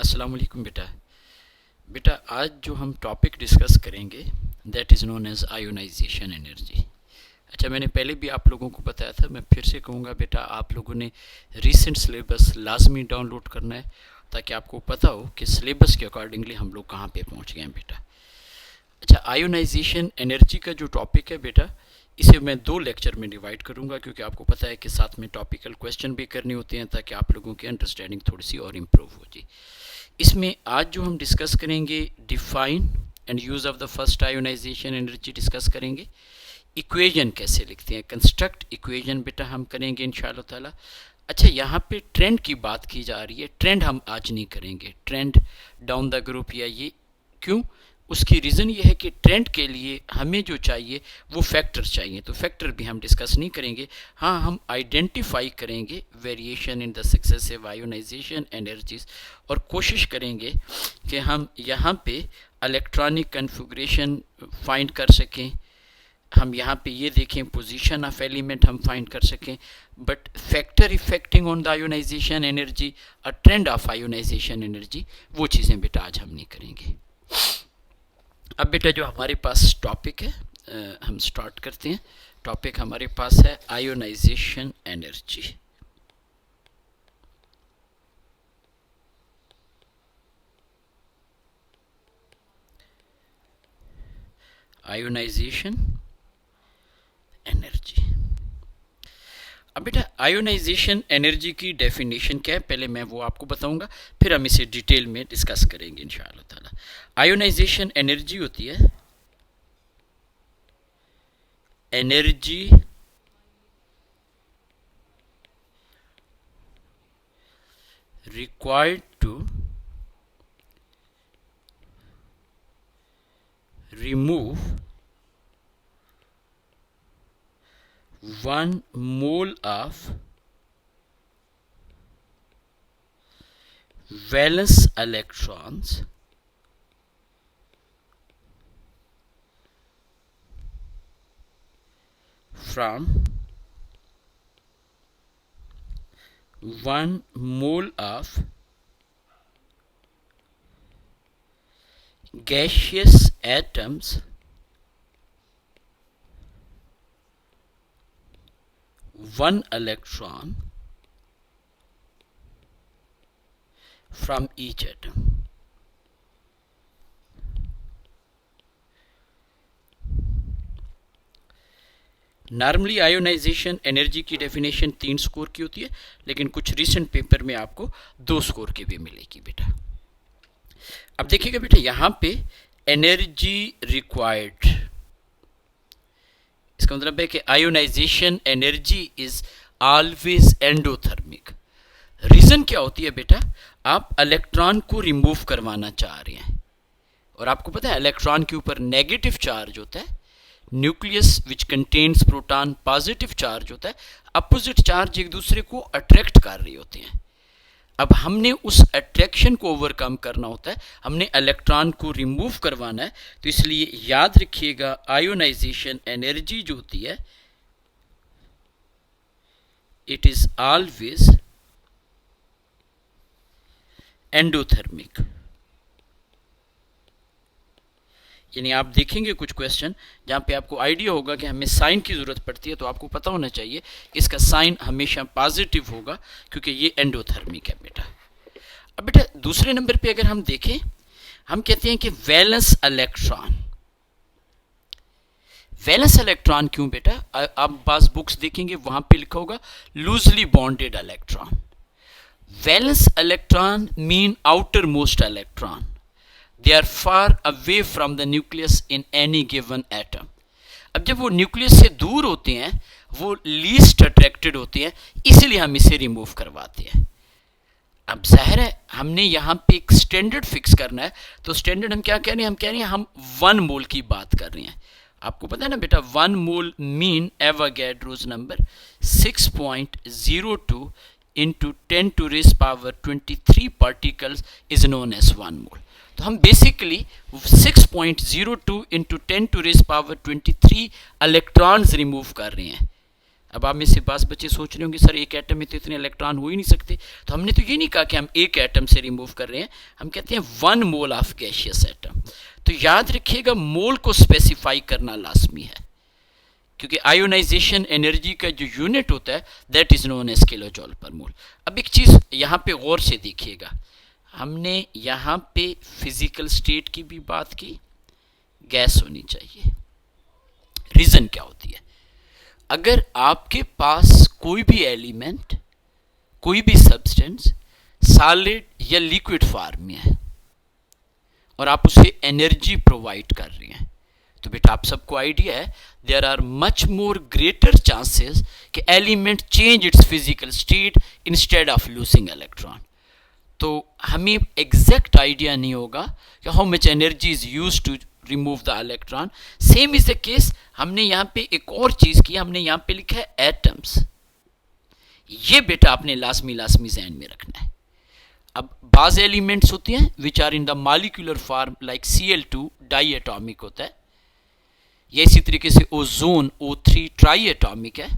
अस्सलाम वालेकुम बेटा। बेटा आज जो हम टॉपिक डिस्कस करेंगे that is known as ionization energy. अच्छा, मैंने पहले भी आप लोगों को बताया था, मैं फिर से कहूँगा बेटा, आप लोगों ने रीसेंट सिलेबस लाजमी डाउनलोड करना है ताकि आपको पता हो कि सिलेबस के अकॉर्डिंगली हम लोग कहाँ पे पहुँच गए हैं बेटा। अच्छा, आयोनाइजेशन एनर्जी का जो टॉपिक है बेटा, इसे मैं 2 लेक्चर में डिवाइड करूंगा क्योंकि आपको पता है कि साथ में टॉपिकल क्वेश्चन भी करने होते हैं ताकि आप लोगों की अंडरस्टैंडिंग थोड़ी सी और इम्प्रूव हो जाए। इसमें आज जो हम डिस्कस करेंगे, define and use of the first ionisation energy discuss करेंगे। इक्वेशन कैसे लिखते हैं, कंस्ट्रक्ट इक्वेशन बेटा हम करेंगे इंशाल्लाह ताला। अच्छा, यहाँ पे ट्रेंड की बात की जा रही है, ट्रेंड हम आज नहीं करेंगे, ट्रेंड डाउन द ग्रुप या ये क्यों, उसकी रीज़न ये है कि ट्रेंड के लिए हमें जो चाहिए वो फैक्टर चाहिए, तो फैक्टर भी हम डिस्कस नहीं करेंगे। हाँ, हम आइडेंटिफाई करेंगे variation in the successive ionization energies और कोशिश करेंगे कि हम यहाँ पे इलेक्ट्रॉनिक कन्फिग्रेशन फाइंड कर सकें, हम यहाँ पे ये देखें पोजीशन ऑफ एलिमेंट हम फाइंड कर सकें, but factor affecting on the ionization energy और ट्रेंड ऑफ आयोनाइजेशन एनर्जी वो चीज़ें बेटा आज हम नहीं करेंगे। अब बेटा जो हमारे पास टॉपिक है हम स्टार्ट करते हैं। टॉपिक हमारे पास है आयोनाइजेशन एनर्जी। Ionisation energy. अब बेटा आयोनाइजेशन एनर्जी की डेफिनेशन क्या है, पहले मैं वो आपको बताऊंगा, फिर हम इसे डिटेल में डिस्कस करेंगे इंशाअल्लाह ताला। आयोनाइजेशन एनर्जी होती है energy required to remove 1 mole of valence electrons from 1 mole of gaseous atoms 1 electron from each atom। Normally ionization energy की डेफिनेशन 3 स्कोर की होती है, लेकिन कुछ रिसेंट पेपर में आपको 2 स्कोर की भी मिलेगी बेटा। अब देखिएगा बेटा, यहाँ पे एनर्जी रिक्वायर्ड, इसका मतलब है कि ionization energy is always endothermic. Reason क्या होती है बेटा, आप इलेक्ट्रॉन को रिमूव करवाना चाह रहे हैं और आपको पता है इलेक्ट्रॉन के ऊपर नेगेटिव चार्ज होता है, nucleus which contains proton positive charge होता है, अपोजिट चार्ज एक दूसरे को अट्रैक्ट कर रहे होते हैं। अब हमने उस अट्रैक्शन को ओवरकम करना होता है, हमने इलेक्ट्रॉन को रिमूव करवाना है, तो इसलिए याद रखिएगा आयोनाइजेशन एनर्जी जो होती है इट इज ऑलवेज एंडोथर्मिक। यानी आप देखेंगे कुछ क्वेश्चन जहाँ पे आपको आइडिया होगा कि हमें साइन की ज़रूरत पड़ती है, तो आपको पता होना चाहिए इसका साइन हमेशा पॉजिटिव होगा क्योंकि ये एंडोथर्मिक है बेटा। अब बेटा दूसरे नंबर पे अगर हम देखें, हम कहते हैं कि वैलेंस इलेक्ट्रॉन। वैलेंस इलेक्ट्रॉन क्यों बेटा, आप पास बुक्स देखेंगे वहाँ पे लिखा होगा loosely bonded electron. Valence electron mean outer most electron, they are far away from the nucleus in any given atom। अब जब वो न्यूक्लियस से दूर होते हैं वो लीस्ट अट्रैक्टेड होते हैं, इसीलिए हम इसे रिमूव करवाते हैं। अब जाहिर है हमने यहाँ पे एक स्टैंडर्ड फिक्स करना है, तो स्टैंडर्ड हम क्या कह रहे हैं, हम कह रहे हैं हम 1 मोल की बात कर रहे हैं। आपको पता है ना बेटा 1 mole mean Avogadro's number 6.02 into 10 to raise power 23 particles is known as 1 mole. तो हम basically 6.02 into 10 to raise power 23 electrons remove कर रहे हैं अब आप में से पास बच्चे सोच रहे होंगे सर एक एटम में तो इतने इलेक्ट्रॉन हो ही नहीं सकते, तो हमने तो ये नहीं कहा कि हम एक एटम से रिमूव कर रहे हैं, हम कहते हैं 1 मोल ऑफ गैसियस एटम। तो याद रखिएगा मोल को स्पेसिफाई करना लाजमी है, क्योंकि आयोनाइजेशन एनर्जी का जो यूनिट होता है that is known as kilo joule per mole. अब एक चीज़ यहाँ पे गौर से देखिएगा, हमने यहाँ पे फिजिकल स्टेट की भी बात की, गैस होनी चाहिए। रीज़न क्या होती है, अगर आपके पास कोई भी एलिमेंट, कोई भी सब्सटेंस सॉलिड या लिक्विड फॉर्म में है और आप उसे एनर्जी प्रोवाइड कर रहे हैं, तो बेटा आप सबको आइडिया है there are much more greater chances कि element change its physical state instead of losing electron. तो हमें एग्जैक्ट आइडिया नहीं होगा कि how much energy is use to remove the electron. Same is the case, हमने यहाँ पे एक और चीज की, हमने यहाँ पे लिखा है एटम्स। ये बेटा आपने लाजमी जहन में रखना है। अब बाज एलिमेंट्स होते हैं which are in the molecular form like Cl2 diatomic होता है, या इसी तरीके से ओजोन O3 ट्राई एटॉमिक है,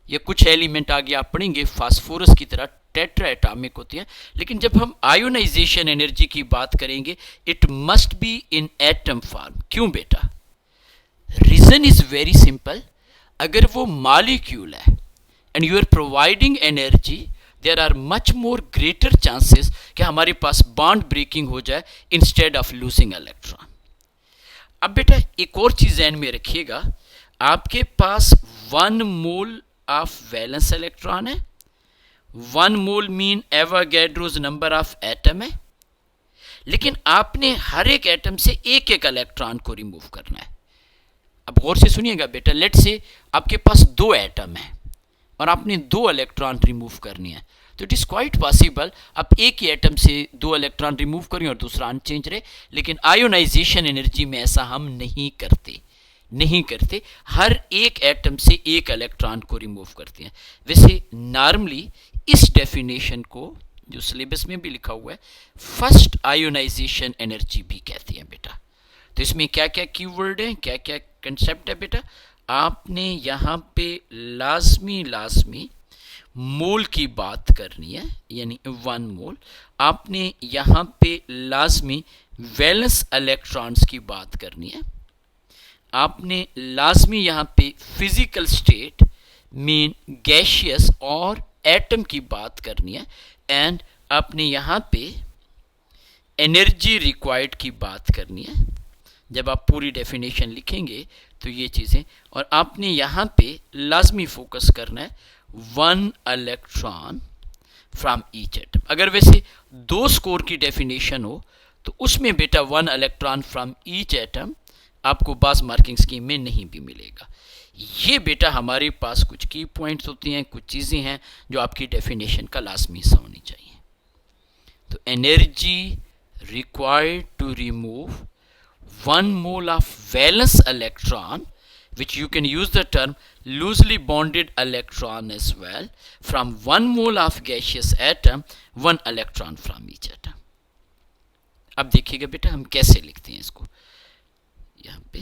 या कुछ एलिमेंट आगे आप पढ़ेंगे फास्फोरस की तरह टेट्रा एटॉमिक होती हैं। लेकिन जब हम आयोनाइजेशन एनर्जी की बात करेंगे it must be in atom form. क्यों बेटा, रीजन इज वेरी सिंपल, अगर वो मॉलिक्यूल है and you are providing energy, there are much more greater chances कि हमारे पास बॉन्ड ब्रेकिंग हो जाए इंस्टेड ऑफ लूजिंग इलेक्ट्रॉन। अब बेटा एक और चीज ध्यान में रखिएगा, आपके पास 1 मोल ऑफ वैलेंस इलेक्ट्रॉन है, 1 mole mean Avogadro's number of atom है, लेकिन आपने हर एक एटम से एक एक इलेक्ट्रॉन को रिमूव करना है। अब गौर से सुनिएगा बेटा, लेट से आपके पास 2 एटम है और आपने 2 इलेक्ट्रॉन रिमूव करनी है, तो इट इज़ क्वाइट पॉसिबल आप एक ही एटम से 2 इलेक्ट्रॉन रिमूव करें और दूसरा अनचेंज रहे। लेकिन आयोनाइजेशन एनर्जी में ऐसा हम नहीं करते, हर एक एटम से एक इलेक्ट्रॉन को रिमूव करते हैं। वैसे नॉर्मली इस डेफिनेशन को जो सिलेबस में भी लिखा हुआ है फर्स्ट आयोनाइजेशन एनर्जी भी कहते हैं बेटा। तो इसमें क्या क्या कीवर्ड है, क्या क्या कंसेप्ट है बेटा, आपने यहाँ पे लाजमी मोल की बात करनी है, यानी 1 मोल। आपने यहाँ पे लाजमी वैलेंस इलेक्ट्रॉन्स की बात करनी है, आपने लाजमी यहाँ पे फिजिकल स्टेट मीन गैशियस और एटम की बात करनी है, एंड आपने यहाँ पे एनर्जी रिक्वायर्ड की बात करनी है। जब आप पूरी डेफिनेशन लिखेंगे तो ये चीज़ें, और आपने यहाँ पे लाजमी फोकस करना है 1 इलेक्ट्रॉन फ्रॉम ईच एटम। अगर वैसे 2 स्कोर की डेफिनेशन हो तो उसमें बेटा 1 इलेक्ट्रॉन फ्रॉम ईच एटम आपको बास मार्किंग स्कीम में नहीं भी मिलेगा। ये बेटा हमारे पास कुछ की पॉइंट्स होती हैं, कुछ चीज़ें हैं जो आपकी डेफिनेशन का लाजमी हिस्सा होनी चाहिए। तो energy required to remove 1 mole of valence electron, which you can use the term loosely bonded electron as well, from 1 mole of gaseous atom, 1 electron from each atom. अब देखिएगा बेटा हम कैसे लिखते हैं इसको, यहाँ पे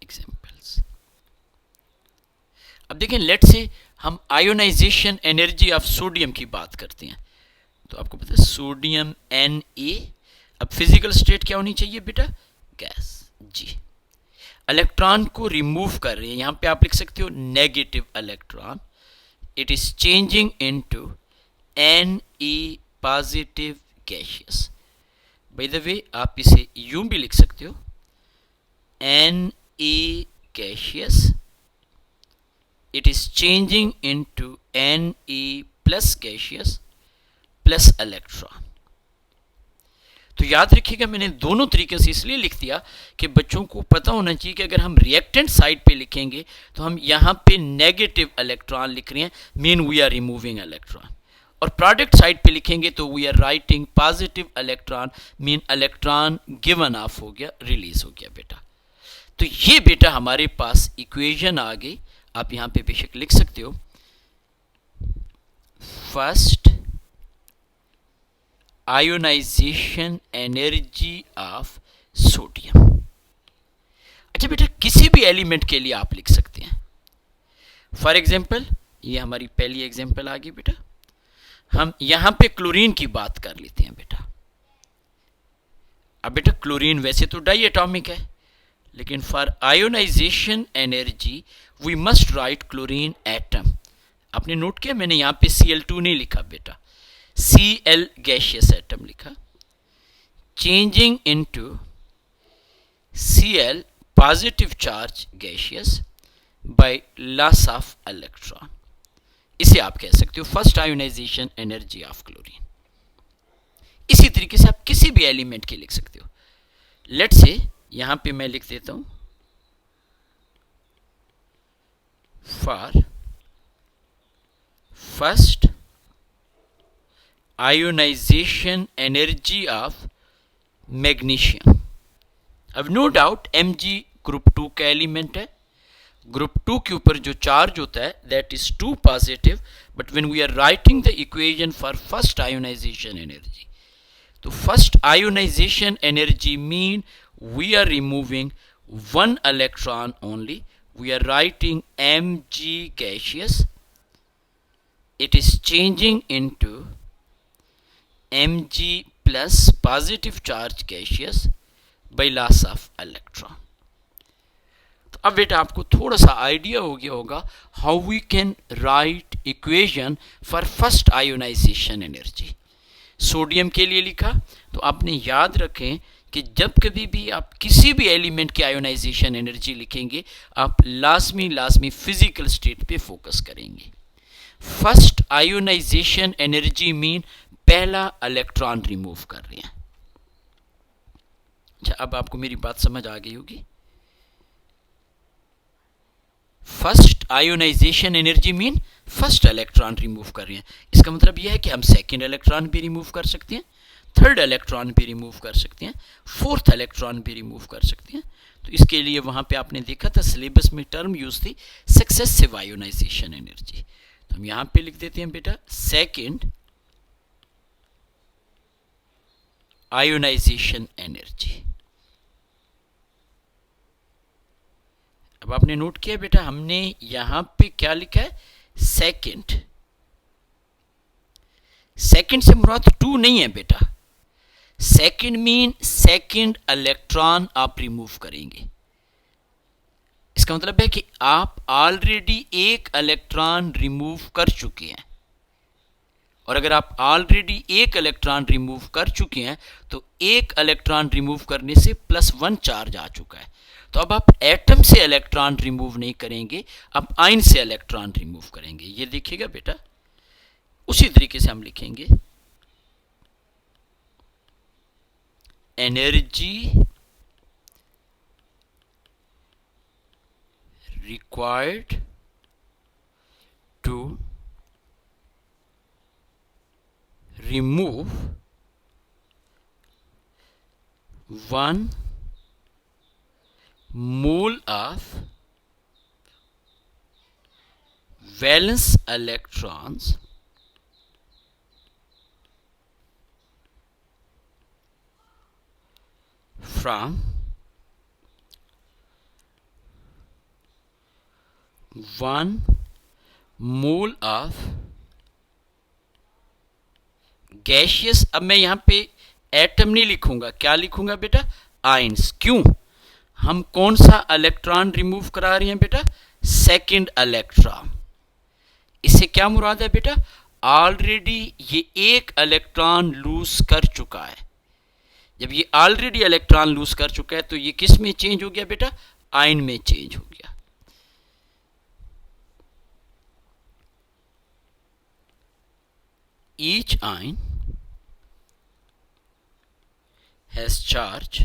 एग्जाम्पल्स। अब देखें, लेट से हम आयोनाइजेशन एनर्जी ऑफ सोडियम की बात करते हैं, तो आपको पता है सोडियम Na। अब फिजिकल स्टेट क्या होनी चाहिए बेटा, गैस जी। इलेक्ट्रॉन को रिमूव कर रहे हैं, यहां पे आप लिख सकते हो negative electron, it is changing into Na positive gaseous. By the way आप इसे यूं भी लिख सकते हो Na gaseous, it is changing into Na plus gaseous plus electron. तो याद रखिएगा मैंने दोनों तरीके से इसलिए लिख दिया कि बच्चों को पता होना चाहिए कि अगर हम रिएक्टेंट साइड पे लिखेंगे तो हम यहाँ पे नेगेटिव इलेक्ट्रॉन लिख रहे हैं, mean we are removing electron, और प्रोडक्ट साइड पे लिखेंगे तो we are writing positive electron, mean electron given off हो गया, रिलीज हो गया बेटा। तो ये बेटा हमारे पास इक्वेशन आ गई, आप यहाँ पे बेशक लिख सकते हो first ionization energy of sodium। अच्छा बेटा, किसी भी एलिमेंट के लिए आप लिख सकते हैं। फॉर एग्जाम्पल, ये हमारी पहली एग्जाम्पल आ गई बेटा। हम यहां पे क्लोरीन की बात कर लेते हैं बेटा। अब बेटा क्लोरीन वैसे तो डाई एटॉमिक है, लेकिन for ionization energy we must write chlorine atom. आपने नोट किया मैंने यहां पे Cl2 नहीं लिखा बेटा, Cl गैशियस एटम लिखा। Changing into Cl positive charge gaseous by loss of electron. इसे आप कह सकते हो first ionisation energy of chlorine. इसी तरीके से आप किसी भी एलिमेंट के लिख सकते हो। लेट से यहां पे मैं लिख देता हूं for first ionisation energy of magnesium. अब नो डाउट Mg ग्रुप 2 का एलिमेंट है। ग्रुप 2 के ऊपर जो चार्ज होता है that is 2 positive, but when we are writing the equation for first ionisation energy, तो first ionisation energy mean we are removing 1 electron only. We are writing Mg gaseous, it is changing into Mg plus positive charge gaseous by loss of electron। तो अब बेटा आपको थोड़ा सा idea हो गया होगा how we can write equation for first ionisation energy. Sodium के लिए लिखा तो आपने याद रखें कि जब कभी भी आप किसी भी एलिमेंट की आयोनाइजेशन एनर्जी लिखेंगे आप लाजमी फिजिकल स्टेट पे फोकस करेंगे। फर्स्ट आयोनाइजेशन एनर्जी मीन पहला इलेक्ट्रॉन रिमूव कर रहे हैं। अच्छा, अब आपको मेरी बात समझ आ गई होगी। First ionisation energy mean first electron remove कर रहे हैं। इसका मतलब यह है कि हम सेकेंड इलेक्ट्रॉन भी रिमूव कर सकते हैं, थर्ड इलेक्ट्रॉन भी रिमूव कर सकते हैं, फोर्थ इलेक्ट्रॉन भी रिमूव कर सकते हैं। तो इसके लिए वहां पे आपने देखा था सिलेबस में टर्म यूज थी सक्सेसिव आयोनाइजेशन एनर्जी। तो हम यहां पे लिख देते हैं बेटा सेकेंड आयोनाइजेशन एनर्जी। अब आपने नोट किया बेटा हमने यहां पे क्या लिखा है, सेकेंड। सेकेंड से मुराद 2 नहीं है बेटा, सेकेंड मीन सेकेंड इलेक्ट्रॉन आप रिमूव करेंगे। इसका मतलब है कि आप ऑलरेडी एक इलेक्ट्रॉन रिमूव कर चुके हैं, और अगर आप ऑलरेडी एक इलेक्ट्रॉन रिमूव कर चुके हैं तो एक इलेक्ट्रॉन रिमूव करने से +1 चार्ज आ चुका है। तो अब आप एटम से इलेक्ट्रॉन रिमूव नहीं करेंगे, आप आयन से इलेक्ट्रॉन रिमूव करेंगे। ये देखिएगा बेटा, उसी तरीके से हम लिखेंगे energy required to remove 1 mole of valence electrons from 1 mole of gaseous. अब मैं यहां पे एटम नहीं लिखूंगा, क्या लिखूंगा बेटा, आयंस। क्यों, हम कौन सा इलेक्ट्रॉन रिमूव करा रहे हैं बेटा, सेकंड इलेक्ट्रॉन। इससे क्या मुराद है बेटा, ऑलरेडी ये एक इलेक्ट्रॉन लूज कर चुका है। जब ये ऑलरेडी इलेक्ट्रॉन लूज कर चुका है तो ये किस में चेंज हो गया बेटा, आयन में चेंज हो गया। Each ion has charge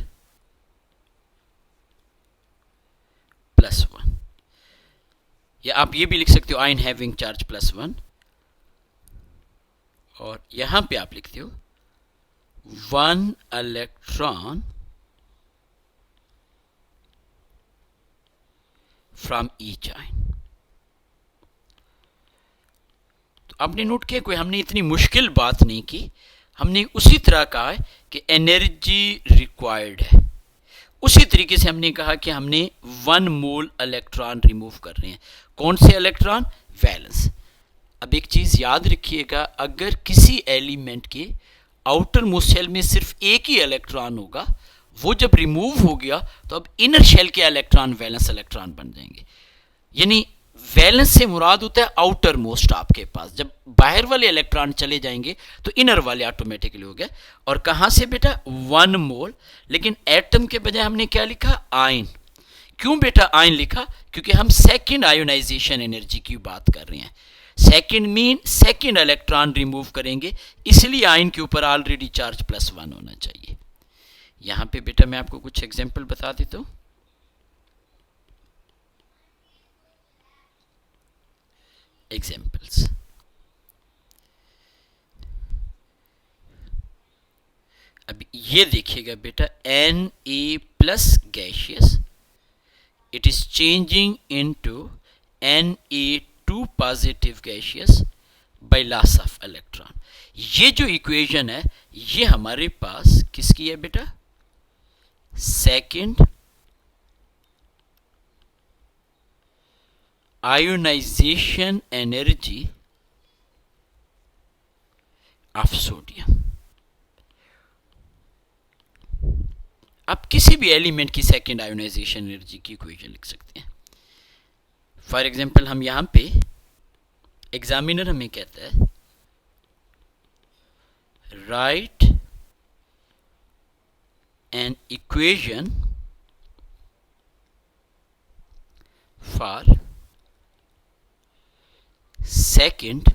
+1, या आप ये भी लिख सकते हो आयन हैविंग चार्ज +1, और यहां पे आप लिखते हो 1 इलेक्ट्रॉन फ्रॉम ईच आयन। आपने नोट किया कोई हमने इतनी मुश्किल बात नहीं की, हमने उसी तरह कहा है कि एनर्जी रिक्वायर्ड है, उसी तरीके से हमने कहा कि हमने 1 मोल इलेक्ट्रॉन रिमूव कर रहे हैं। कौन से इलेक्ट्रॉन? वैलेंस। अब एक चीज याद रखिएगा, अगर किसी एलिमेंट के आउटर मोस्ट शेल में सिर्फ एक ही इलेक्ट्रॉन होगा, वो जब रिमूव हो गया तो अब इनर शेल के इलेक्ट्रॉन वैलेंस इलेक्ट्रॉन बन जाएंगे। यानी वैलेंस से मुराद होता है आउटर मोस्ट। आपके पास जब बाहर वाले इलेक्ट्रॉन चले जाएंगे तो इनर वाले ऑटोमेटिकली हो गए। और कहां से बेटा? 1 मोल। लेकिन एटम के बजाय हमने क्या लिखा? आयन। क्यों बेटा आयन लिखा? क्योंकि हम सेकेंड आयोनाइजेशन एनर्जी की बात कर रहे हैं। Second mean second electron remove करेंगे, इसलिए आयन के ऊपर ऑलरेडी चार्ज +1 होना चाहिए। यहां पे बेटा मैं आपको कुछ एग्जाम्पल बता देता हूं। एग्जाम्पल्स, अब ये देखिएगा बेटा, Na+ gaseous, it is changing into Na2 positive gaseous bye loss of electron. ये जो इक्वेशन है ये हमारे पास किसकी है बेटा? Second ionization energy of sodium. आप किसी भी एलिमेंट की सेकेंड आयोनाइजेशन एनर्जी की इक्वेशन लिख सकते हैं। फॉर एग्जांपल हम यहां पे एग्जामिनर हमें कहता है write an equation for second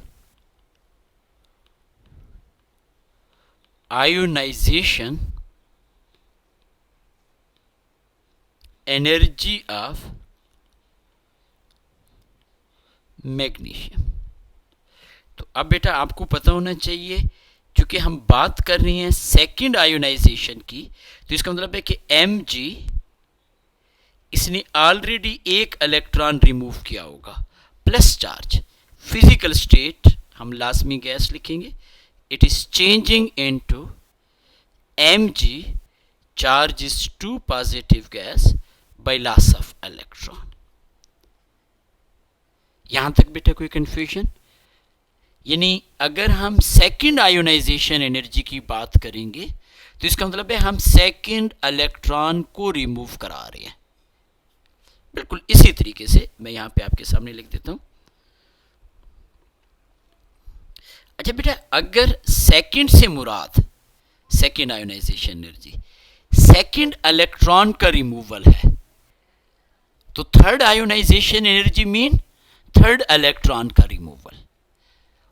ionization energy of magnesium. तो अब बेटा आपको पता होना चाहिए, क्योंकि हम बात कर रहे हैं सेकेंड आयोनाइजेशन की, तो इसका मतलब है कि Mg इसने ऑलरेडी एक इलेक्ट्रॉन रिमूव किया होगा प्लस चार्ज। फिजिकल स्टेट हम लाजमी गैस लिखेंगे, it is changing into Mg charge is 2 positive gas bye loss of electron. यहां तक बेटा कोई कंफ्यूजन? यानी अगर हम सेकेंड आयोनाइजेशन एनर्जी की बात करेंगे तो इसका मतलब है हम सेकेंड इलेक्ट्रॉन को रिमूव करा रहे हैं। बिल्कुल इसी तरीके से मैं यहां पे आपके सामने लिख देता हूं। अच्छा बेटा, अगर सेकेंड से मुराद second ionisation energy second electron का रिमूवल है, तो third ionisation energy mean third electron का removal.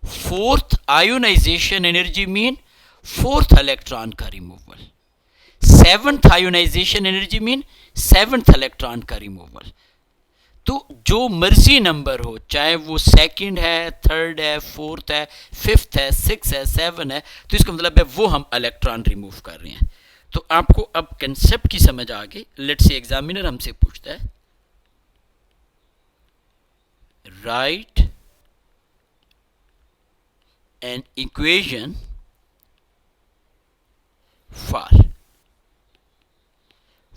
Fourth ionisation energy mean fourth electron का removal. Seventh ionisation energy mean seventh electron का रिमूवल। तो जो मर्जी नंबर हो, चाहे वो सेकंड है, थर्ड है, फोर्थ है, फिफ्थ है, सिक्स है, सेवन है, तो इसका मतलब है वो हम इलेक्ट्रॉन रिमूव कर रहे हैं। तो आपको अब कंसेप्ट की समझ आ गई। लेट्स से एग्जामिनर हमसे पूछता है write an equation for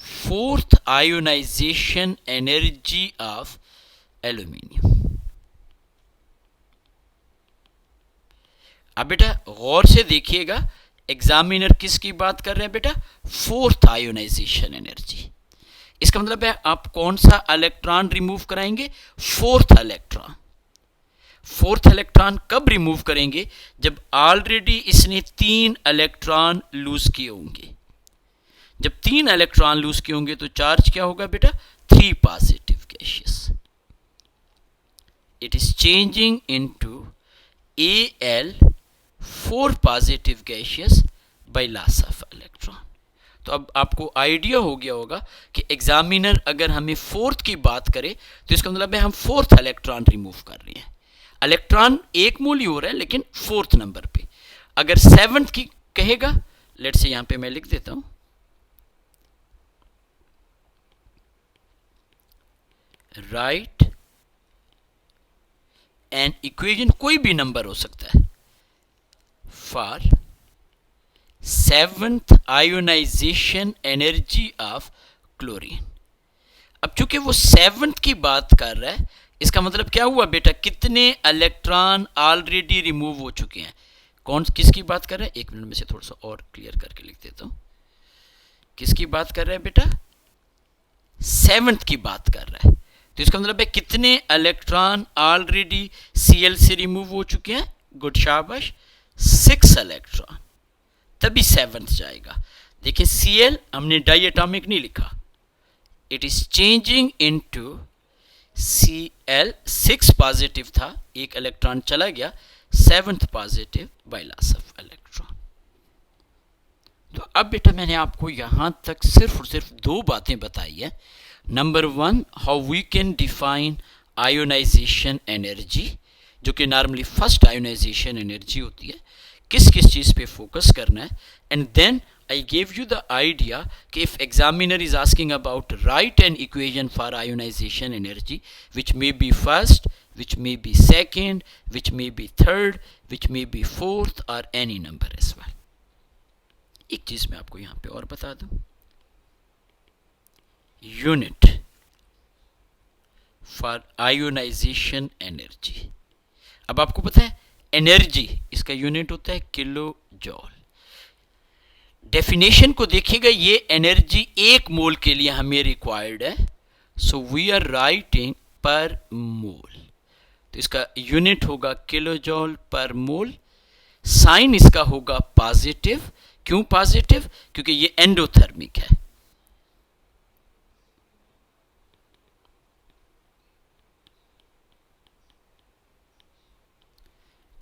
fourth ionisation energy of aluminium. अब बेटा गौर से देखिएगा, एग्जामिनर किसकी बात कर रहे हैं बेटा? Fourth ionisation energy. इसका मतलब है आप कौन सा इलेक्ट्रॉन रिमूव कराएंगे? Fourth electron. फोर्थ इलेक्ट्रॉन कब रिमूव करेंगे? जब ऑलरेडी इसने 3 इलेक्ट्रॉन लूज किए होंगे। जब 3 इलेक्ट्रॉन लूज किए होंगे तो चार्ज क्या होगा बेटा? 3 positive gaseous. It is changing into Al 4 positive gaseous bye loss of electron. तो अब आपको आइडिया हो गया होगा कि एग्जामिनर अगर हमें फोर्थ की बात करे तो इसका मतलब है हम फोर्थ इलेक्ट्रॉन रिमूव कर रहे हैं। इलेक्ट्रॉन एक मोल ही हो रहा है लेकिन फोर्थ नंबर पे। अगर सेवंथ की कहेगा, लेट्स से यहां पे मैं लिख देता हूं राइट एन इक्वेशन, कोई भी नंबर हो सकता है, for seventh ionisation energy of chlorine. अब चूंकि वो 7th की बात कर रहा है, इसका मतलब क्या हुआ बेटा, कितने इलेक्ट्रॉन ऑलरेडी रिमूव हो चुके हैं। कौन किसकी बात कर रहे हैं, एक मिनट में से थोड़ा सा और क्लियर करके लिख देता हूं। किसकी बात कर रहे हैं बेटा, 7th की बात कर रहा है। तो इसका मतलब है कितने इलेक्ट्रॉन ऑलरेडी Cl से रिमूव हो चुके हैं। गुड शाबाश, 6 इलेक्ट्रॉन, तभी 7th जाएगा। देखिए Cl हमने डाई एटॉमिक नहीं लिखा, it is changing into Cl। 6 positive था, एक इलेक्ट्रॉन चला गया, 7th positive bye loss of electron. तो अब बेटा मैंने आपको यहां तक सिर्फ और सिर्फ 2 बातें बताई है। Number 1, how we can define ionization energy, जो कि नॉर्मली फर्स्ट आयोनाइजेशन एनर्जी होती है, किस किस चीज़ पे फोकस करना है। And then I gave you the idea कि if examiner is asking about write an equation for ionization energy which may be first, which may be second, which may be third, which may be fourth or any number as well। एक चीज मैं आपको यहां पे और बता दूं, unit for ionization energy. अब आपको पता है एनर्जी, इसका यूनिट होता है किलो जॉल। डेफिनेशन को देखिएगा, ये एनर्जी 1 मोल के लिए हमें रिक्वायर्ड है, सो वी आर राइटिंग पर मोल। तो इसका यूनिट होगा किलो जॉल पर मोल। साइन इसका होगा पॉजिटिव। क्यों पॉजिटिव, क्योंकि ये एंडोथर्मिक है।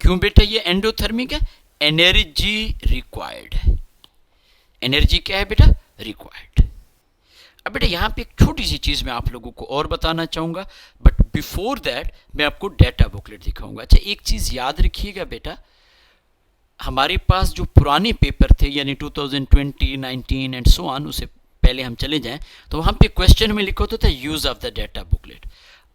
क्यों बेटा ये एंडोथर्मिक है, एनर्जी रिक्वायर्ड है। एनर्जी क्या है बेटा, रिक्वायर्ड। अब बेटा यहां पे एक छोटी सी चीज मैं आप लोगों को और बताना चाहूंगा, बट बिफोर दैट मैं आपको डेटा बुकलेट दिखाऊंगा। अच्छा एक चीज याद रखिएगा बेटा, हमारे पास जो पुराने पेपर थे यानी 2020, 19 एंड सो ऑन, उसे पहले हम चले जाएं तो वहां पे क्वेश्चन में लिखा होता था use of the data booklet.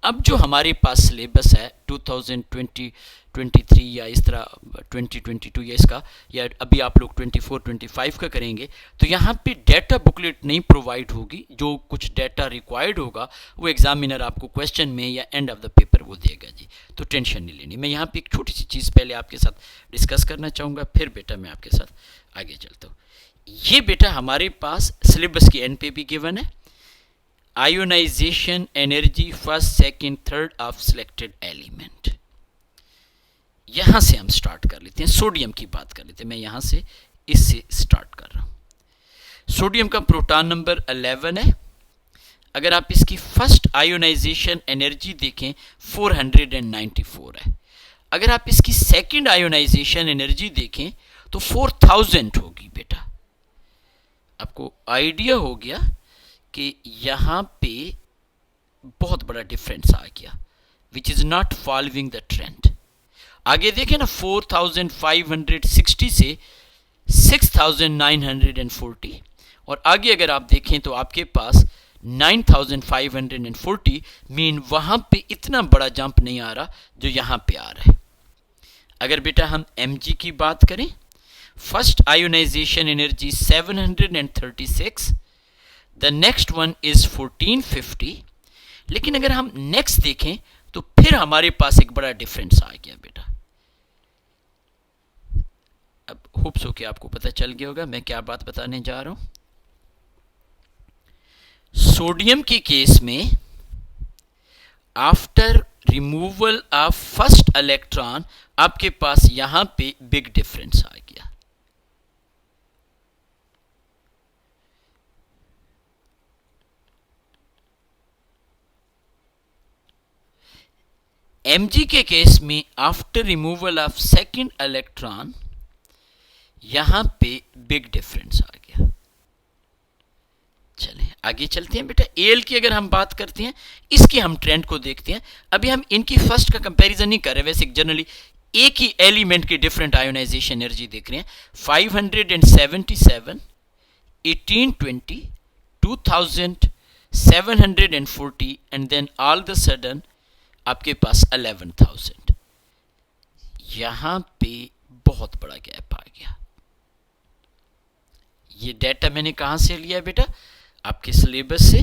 अब जो हमारे पास सिलेबस है 2020, 23 या इस तरह 2022 या इसका, या अभी आप लोग 24, 25 का करेंगे, तो यहाँ पे डेटा बुकलेट नहीं प्रोवाइड होगी। जो कुछ डेटा रिक्वायर्ड होगा वो एग्जामिनर आपको क्वेश्चन में या एंड ऑफ द पेपर वो देगा जी, तो टेंशन नहीं लेनी। मैं यहाँ पे एक छोटी सी चीज़ पहले आपके साथ डिस्कस करना चाहूँगा, फिर बेटा मैं आपके साथ आगे चलता हूँ। ये बेटा हमारे पास सिलेबस की एंड पे भी गिवन है, ionization energy first, second, third of selected element. यहां से हम स्टार्ट कर लेते हैं, सोडियम की बात कर लेते हैं। मैं यहां से इससे स्टार्ट कर रहा हूं। सोडियम का प्रोटॉन नंबर 11 है। अगर आप इसकी फर्स्ट आयोनाइजेशन एनर्जी देखें 494 है। अगर आप इसकी सेकेंड आयोनाइजेशन एनर्जी देखें तो 4000 होगी बेटा। आपको आइडिया हो गया कि यहां पे बहुत बड़ा डिफरेंस आ गया, which is not following the trend. आगे देखें ना, 4560 से 6940, और आगे अगर आप देखें तो आपके पास 9540, मीन वहां पे इतना बड़ा जंप नहीं आ रहा जो यहां पे आ रहा है। अगर बेटा हम Mg की बात करें, first ionisation energy 736, the next one is 1450। लेकिन अगर हम नेक्स्ट देखें तो फिर हमारे पास एक बड़ा डिफरेंस आ गया बेटा। अब होप्स हो कि आपको पता चल गया होगा मैं क्या बात बताने जा रहा हूं। सोडियम के केस में after removal of first electron आपके पास यहां पे बिग डिफरेंस आ गया। Mg के केस में after removal of second electron यहां पे बिग डिफरेंस आ गया। चलें आगे चलते हैं बेटा। Al की अगर हम बात करते हैं, इसके हम ट्रेंड को देखते हैं। अभी हम इनकी फर्स्ट का कंपैरिजन नहीं कर रहे, वैसे जनरली एक ही एलिमेंट की डिफरेंट आयोनाइजेशन एनर्जी देख रहे हैं। 577, 1820, 2740 and then all the sudden आपके पास 11000। यहां पे बहुत बड़ा गैप आ गया। ये डेटा मैंने कहां से लिया बेटा, आपके सिलेबस से,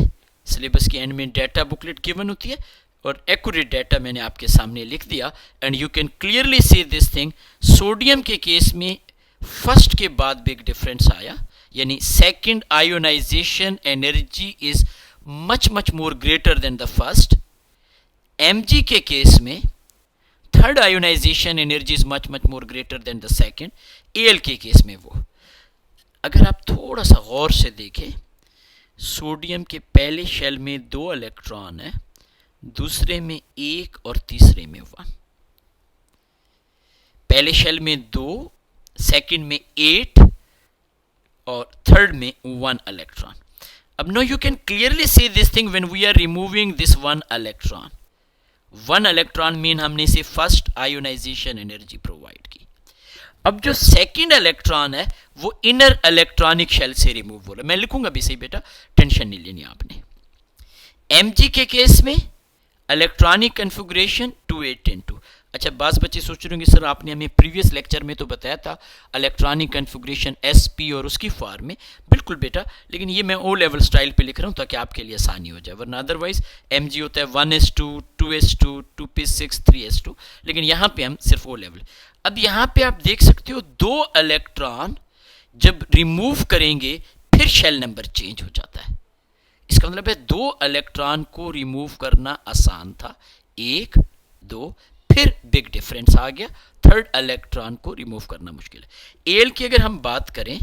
सिलेबस के एंड में डाटा बुकलेट गिवन होती है और एक्यूरेट डाटा मैंने आपके सामने लिख दिया and you can clearly see this thing. Sodium के केस में फर्स्ट के बाद बिग डिफरेंस आया, यानी second ionisation energy is much more greater than the first. Mg के केस में third ionization energy is much more greater than the second. Al के case में वो, अगर आप थोड़ा सा गौर से देखें, सोडियम के पहले शेल में 2 इलेक्ट्रॉन है, दूसरे में 1 और तीसरे में 1। पहले शेल में 2, सेकंड में 8 और थर्ड में 1 इलेक्ट्रॉन। अब now you can clearly see this thing when we are removing this 1 electron. 1 electron mean हमने इसे फर्स्ट आयोनाइजेशन एनर्जी प्रोवाइड की। अब जो सेकंड इलेक्ट्रॉन है वो इनर इलेक्ट्रॉनिक शेल से रिमूव हो रहा है। मैं लिखूंगा भी सही बेटा, टेंशन नहीं लेनी आपने। Mg के केस में इलेक्ट्रॉनिक कन्फिगरेशन 2,8,10,2। अच्छा, बास बच्चे सोच रहे होंगे सर आपने हमें प्रीवियस लेक्चर में तो बताया था इलेक्ट्रॉनिक कन्फिगरेशन sp और उसकी फॉर्म में। बिल्कुल बेटा, लेकिन ये मैं ओ लेवल स्टाइल पे लिख रहा हूँ ताकि आपके लिए आसानी हो जाए, वरना अदरवाइज Mg होता है 1s2, 2s2, 2p6, 3s2, लेकिन यहाँ पे हम सिर्फ ओ लेवल। अब यहाँ पे आप देख सकते हो 2 इलेक्ट्रॉन जब रिमूव करेंगे फिर शेल नंबर चेंज हो जाता है। इसका मतलब है 2 इलेक्ट्रॉन को रिमूव करना आसान था, 1, 2, फिर बिग डिफरेंस आ गया, थर्ड इलेक्ट्रॉन को रिमूव करना मुश्किल है। Al की अगर हम बात करें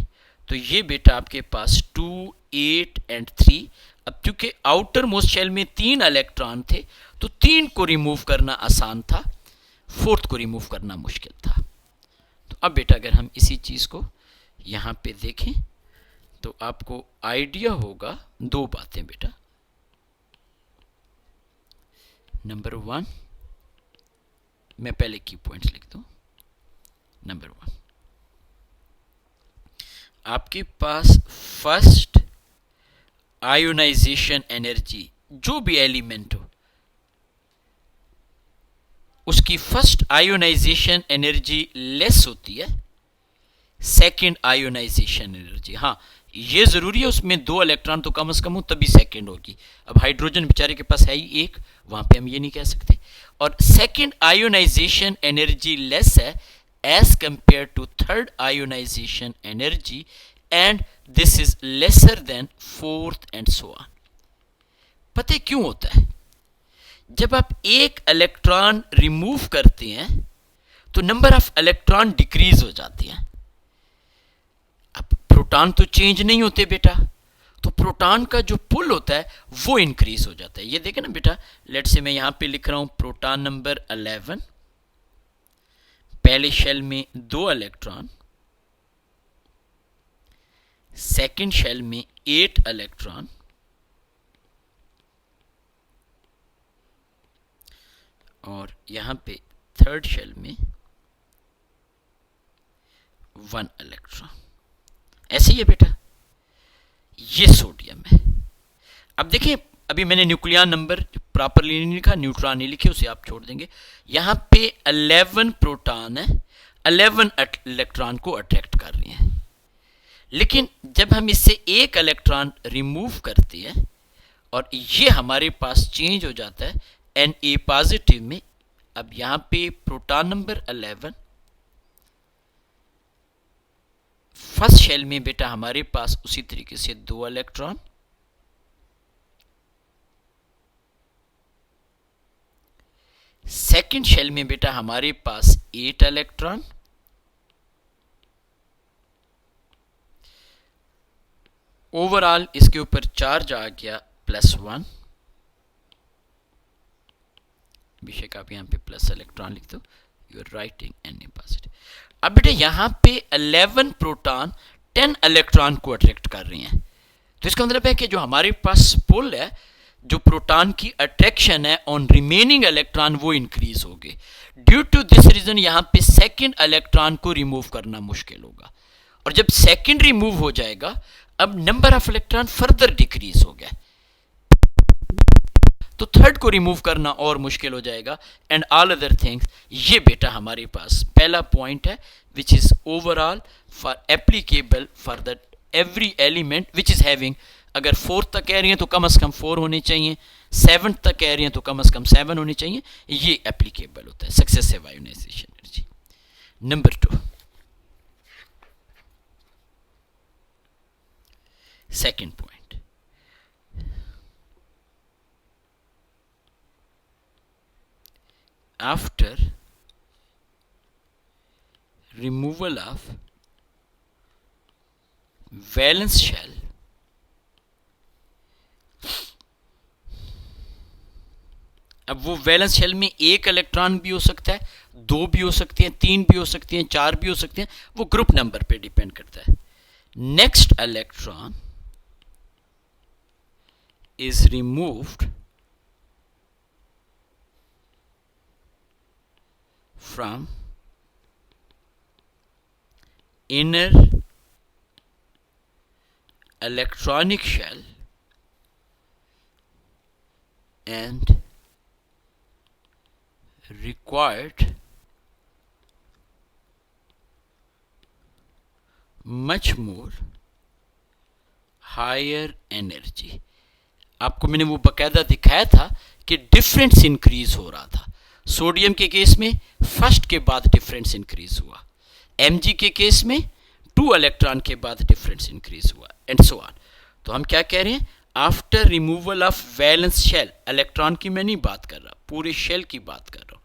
तो ये बेटा आपके पास 2, 8 एंड 3। अब चूंकि आउटर मोस्ट शेल में 3 इलेक्ट्रॉन थे तो 3 को रिमूव करना आसान था, 4th को रिमूव करना मुश्किल था। तो अब बेटा अगर हम इसी चीज को यहां पे देखें तो आपको आइडिया होगा 2 बातें बेटा। नंबर 1, मैं पहले की पॉइंट्स लिख दूं। नंबर 1, आपके पास फर्स्ट आयोनाइजेशन एनर्जी जो भी एलिमेंट हो उसकी फर्स्ट आयोनाइजेशन एनर्जी लेस होती है सेकेंड आयोनाइजेशन एनर्जी। हाँ, ये जरूरी है उसमें 2 इलेक्ट्रॉन तो कम से कम हो तभी सेकेंड होगी। अब हाइड्रोजन बेचारे के पास है ही 1, वहां पे हम ये नहीं कह सकते। और सेकेंड आयोनाइजेशन एनर्जी लेस है as compare to third ionisation energy and this is lesser then 4th and so on. पता है क्यों होता है? जब आप एक इलेक्ट्रॉन रिमूव करते हैं तो नंबर ऑफ इलेक्ट्रॉन डिक्रीज हो जाती हैं। अब प्रोटॉन तो चेंज नहीं होते बेटा, तो प्रोटॉन का जो पुल होता है वो इंक्रीज हो जाता है। ये देखें ना बेटा, लेट्स से मैं यहां पे लिख रहा हूं प्रोटॉन नंबर 11, पहले शेल में 2 इलेक्ट्रॉन, सेकंड शेल में 8 इलेक्ट्रॉन, और यहां पे थर्ड शेल में 1 इलेक्ट्रॉन। ऐसे ही है बेटा, ये सोडियम है। अब देखिए, अभी मैंने न्यूक्लियर नंबर प्रॉपरली नहीं लिखा, न्यूट्रॉन नहीं लिखे, उसे आप छोड़ देंगे। यहां पे 11 प्रोटॉन है, 11 इलेक्ट्रॉन को अट्रैक्ट कर रही हैं। लेकिन जब हम इससे एक इलेक्ट्रॉन रिमूव करते हैं और ये हमारे पास चेंज हो जाता है Na पॉजिटिव में। अब यहां पे प्रोटॉन नंबर 11 फर्स्ट शेल में बेटा हमारे पास उसी तरीके से 2 इलेक्ट्रॉन, सेकंड शेल में बेटा हमारे पास 8 इलेक्ट्रॉन, ओवरऑल इसके ऊपर चार्ज आ गया +1। बेशक आप यहां पे प्लस इलेक्ट्रॉन लिख दो, you are writing Na positive. अब बेटा यहां पे 11 प्रोटॉन 10 इलेक्ट्रॉन को अट्रैक्ट कर रही हैं। तो इसका मतलब है कि जो हमारे पास पुल है, जो प्रोटॉन की अट्रैक्शन है ऑन रिमेनिंग इलेक्ट्रॉन, वो इंक्रीज हो गए। ड्यू टू दिस रीजन यहां पे सेकंड इलेक्ट्रॉन को रिमूव करना मुश्किल होगा, और जब सेकंड रिमूव हो जाएगा अब number of electron further decrease हो गया, तो थर्ड को रिमूव करना और मुश्किल हो जाएगा एंड ऑल अदर थिंग्स। ये बेटा हमारे पास पहला पॉइंट है which is overall for applicable for the every element which is having अगर 4 तक कह रही हैं तो कम से कम 4 होने चाहिए, 7 तक कह रही हैं तो कम से कम 7 होने चाहिए। ये एप्लीकेबल होता है successive ionization energy. Number 2, second point, after removal of valence shell, अब वो वैलेंस शेल में एक इलेक्ट्रॉन भी हो सकता है, 2 भी हो सकते हैं, 3 भी हो सकते हैं, 4 भी हो सकते हैं, वो ग्रुप नंबर पे डिपेंड करता है। Next electron is removed from inner electronic shell and required much more higher energy। आपको मैंने वो बकायदा दिखाया था कि डिफरेंस इंक्रीज हो रहा था। सोडियम के केस में फर्स्ट के बाद डिफरेंस इंक्रीज हुआ, Mg के केस में 2 इलेक्ट्रॉन के बाद डिफरेंस इंक्रीज हुआ, एंड सो ऑन। तो हम क्या कह रहे हैं, after removal of valence shell, electron की मैं नहीं बात कर रहा, पूरे शेल की बात कर रहा हूं।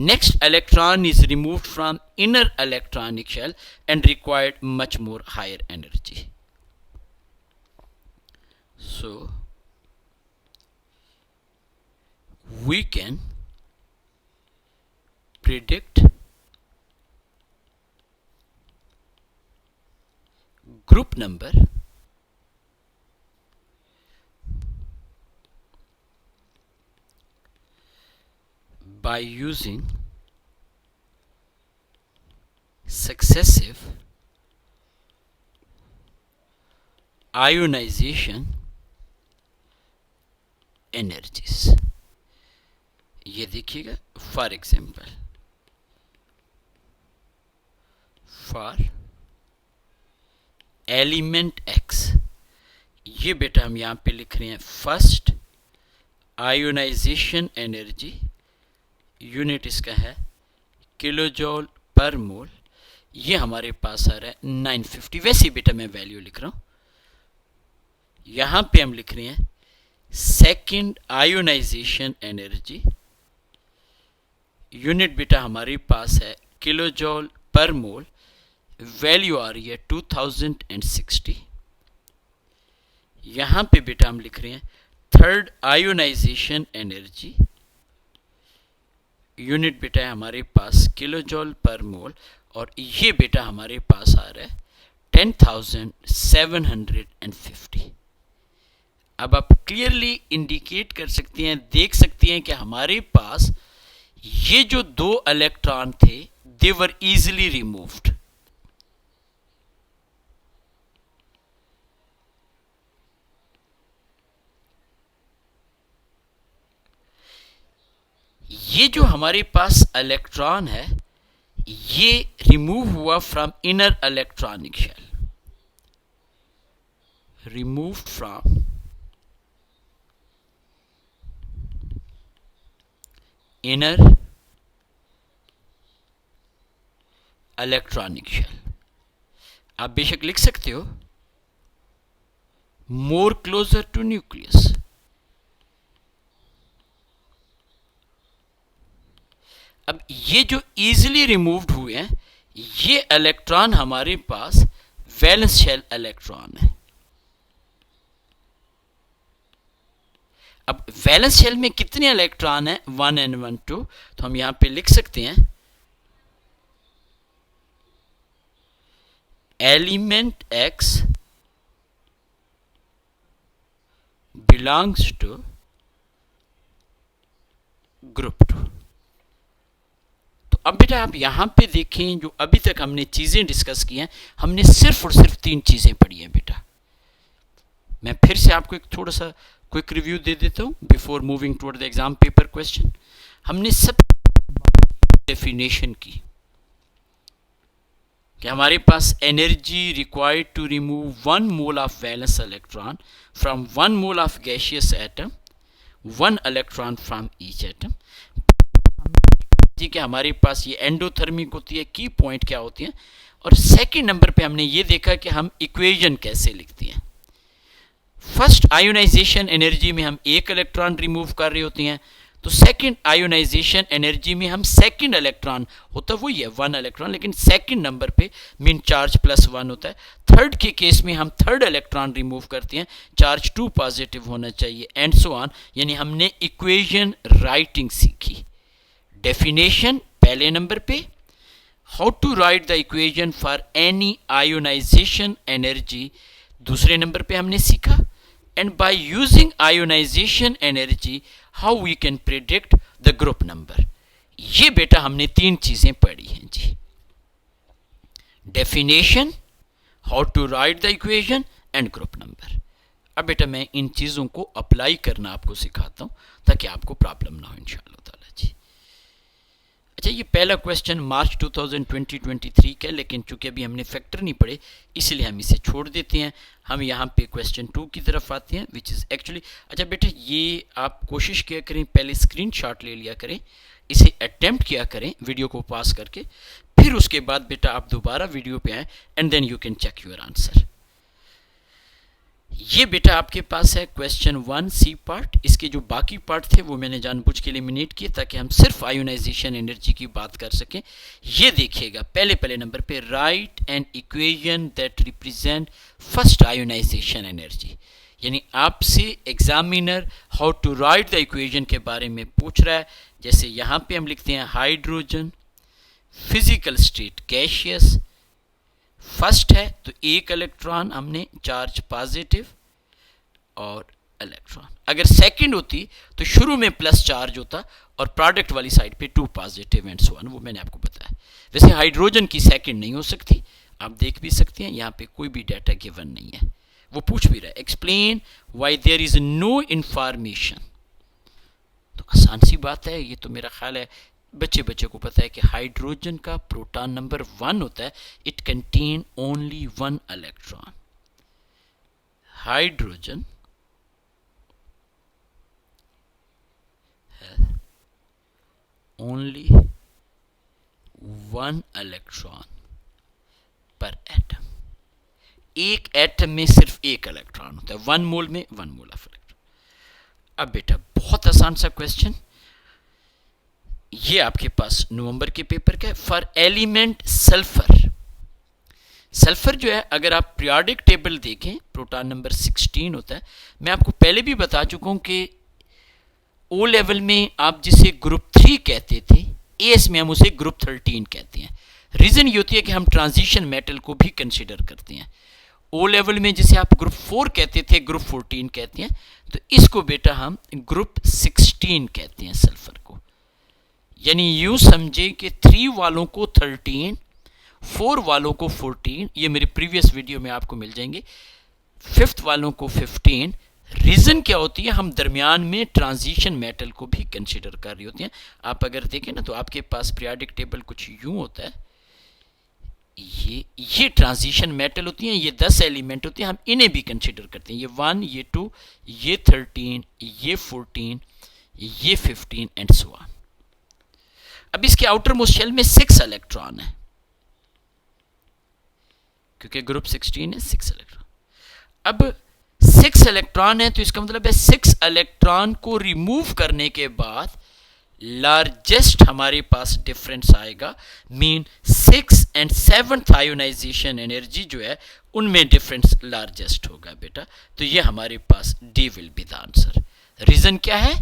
Next electron is removed from inner electronic shell and required much more higher energy. So we can predict group number by using successive ionization energies। ये देखिएगा, for example for element x, ये बेटा हम यहां पे लिख रहे हैं फर्स्ट आयोनाइजेशन एनर्जी, यूनिट इसका है किलोजोल पर मोल, ये हमारे पास आ रहा है 950। वैसे ही बेटा मैं वैल्यू लिख रहा हूं, यहां पे हम लिख रहे हैं सेकेंड आयोनाइजेशन एनर्जी, यूनिट बेटा हमारे पास है किलोजोल पर मोल, वैल्यू आ रही है 2060। यहां पे बेटा हम लिख रहे हैं थर्ड आयोनाइजेशन एनर्जी, यूनिट बेटा है हमारे पास किलोजोल पर मोल, और ये बेटा हमारे पास आ रहा है 10,750। अब आप क्लियरली इंडिकेट कर सकते हैं, देख सकते हैं कि हमारे पास ये जो 2 इलेक्ट्रॉन थे दे वर इजीली रिमूव्ड। ये जो हमारे पास इलेक्ट्रॉन है ये रिमूव हुआ from inner electronic shell, removed from inner electronic shell। आप बेशक लिख सकते हो more closer to nucleus। अब ये जो इजीली रिमूव्ड हुए हैं ये इलेक्ट्रॉन हमारे पास वैलेंस शेल इलेक्ट्रॉन है। अब वैलेंस शेल में कितने इलेक्ट्रॉन हैं, 1 and 1 2, तो हम यहां पे लिख सकते हैं element X belongs to group 2। तो अब बेटा आप यहां पे देखें जो अभी तक हमने चीजें डिस्कस की हैं, हमने सिर्फ और सिर्फ 3 चीजें पढ़ी हैं बेटा। मैं फिर से आपको एक थोड़ा सा क्विक रिव्यू दे देता हूं before moving toward the exam paper question. हमने सब डेफिनेशन की, कि हमारे पास energy required to remove 1 mole of valence electron from 1 mole of gaseous atom, 1 electron from each atom. जी कि हमारे पास ये एंडोथर्मिक होती है, की पॉइंट क्या होती है। और सेकंड नंबर पे हमने ये देखा कि हम इक्वेशन कैसे लिखते हैं। फर्स्ट आयोनाइजेशन एनर्जी में हम एक इलेक्ट्रॉन रिमूव कर रहे होते हैं, तो सेकंड आयोनाइजेशन एनर्जी में हम सेकंड इलेक्ट्रॉन होता है वही है 1 इलेक्ट्रॉन, लेकिन सेकंड नंबर पे मीन चार्ज +1 होता है। थर्ड के केस में हम थर्ड इलेक्ट्रॉन रिमूव करते हैं, चार्ज 2 पॉजिटिव होना चाहिए एंड सो ऑन। यानी हमने इक्वेशन राइटिंग सीखी। डेफिनेशन पहले नंबर पे, how to write the equation for any ionisation energy दूसरे नंबर पे हमने सीखा। And by using ionisation energy how we can predict the group number. ये बेटा हमने 3 चीजें पढ़ी हैं जी। Definition, how to write the equation and group number. अब बेटा मैं इन चीजों को अप्लाई करना आपको सिखाता हूं ताकि आपको प्रॉब्लम ना हो इंशाअल्लाह ताला जी। अच्छा, ये पहला क्वेश्चन मार्च 2023 का, लेकिन चूंकि अभी हमने फैक्टर नहीं पढ़े इसलिए हम इसे छोड़ देते हैं। हम यहाँ पे क्वेश्चन 2 की तरफ आते हैं, विच इज़ एक्चुअली, अच्छा बेटा ये आप कोशिश किया करें, पहले स्क्रीनशॉट ले लिया करें, इसे अटेम्प्ट किया करें वीडियो को पास करके, फिर उसके बाद बेटा आप दोबारा वीडियो पे आए and then you can check your answer. ये बेटा आपके पास है क्वेश्चन 1 सी पार्ट। इसके जो बाकी पार्ट थे वो मैंने जानबूझ के एलिमिनेट किए ताकि हम सिर्फ आयोनाइजेशन एनर्जी की बात कर सकें। ये देखिएगा पहले नंबर पे, write an equation that represent first ionisation energy. यानी आपसे examiner how to write the equation के बारे में पूछ रहा है। जैसे यहाँ पे हम लिखते हैं hydrogen, physical state gaseous, first है तो एक इलेक्ट्रॉन हमने चार्ज पॉजिटिव और इलेक्ट्रॉन। अगर सेकंड होती तो शुरू में प्लस चार्ज होता और प्रोडक्ट वाली साइड पे 2 पॉजिटिव एंड सो ऑन, वो मैंने आपको बताया। वैसे हाइड्रोजन की सेकंड नहीं हो सकती, आप देख भी सकते हैं यहाँ पे कोई भी डाटा गिवन नहीं है। वो पूछ भी रहा है explain why there is no information. तो आसान सी बात है, ये तो मेरा ख्याल है बच्चे को पता है कि हाइड्रोजन का प्रोटॉन नंबर 1 होता है, it contain only 1 electron. Hydrogen only 1 electron पर एटम। एक एटम में सिर्फ एक इलेक्ट्रॉन होता है, 1 मोल में 1 मोल ऑफ इलेक्ट्रॉन। अब बेटा बहुत आसान सा क्वेश्चन, ये आपके पास नवंबर के पेपर का है। फॉर एलिमेंट सल्फर, सल्फर जो है अगर आप पीरियोडिक टेबल देखें प्रोटॉन नंबर 16 होता है। मैं आपको पहले भी बता चुका हूं कि ओ लेवल में आप जिसे ग्रुप 3 कहते थे, एएस में हम उसे ग्रुप 13 कहते हैं। रीजन ये होती है कि हम ट्रांजिशन मेटल को भी कंसीडर करते हैं। ओ लेवल में जिसे आप ग्रुप 4 कहते थे, ग्रुप 14 कहते हैं, तो इसको बेटा हम ग्रुप 16 कहते हैं सल्फर को। यानी यूं समझे कि 3 वालों को 13, 4 वालों को 14, ये मेरे प्रीवियस वीडियो में आपको मिल जाएंगे, 5th वालों को 15। रीजन क्या होती है, हम दरमियान में ट्रांजिशन मेटल को भी कंसीडर कर रही होती हैं। आप अगर देखें ना तो आपके पास पीरियोडिक टेबल कुछ यूं होता है, ये ट्रांजिशन मेटल होती हैं, ये 10 एलिमेंट होती हैं, हम इन्हें भी कंसीडर करते हैं। ये 1, ये 2, ये 13, ये 14, ये 15 एंड सो ऑन। अब इसके आउटर मोस्ट शेल में 6 इलेक्ट्रॉन है, क्योंकि ग्रुप 16 है, 6 इलेक्ट्रॉन। अब 6 इलेक्ट्रॉन है तो इसका मतलब है 6 इलेक्ट्रॉन को रिमूव करने के बाद लार्जेस्ट हमारे पास डिफरेंस आएगा, mean 6 and 7th ionization energy जो है उनमें डिफरेंस लार्जेस्ट होगा बेटा। तो ये हमारे पास D will be the answer. Reason क्या है,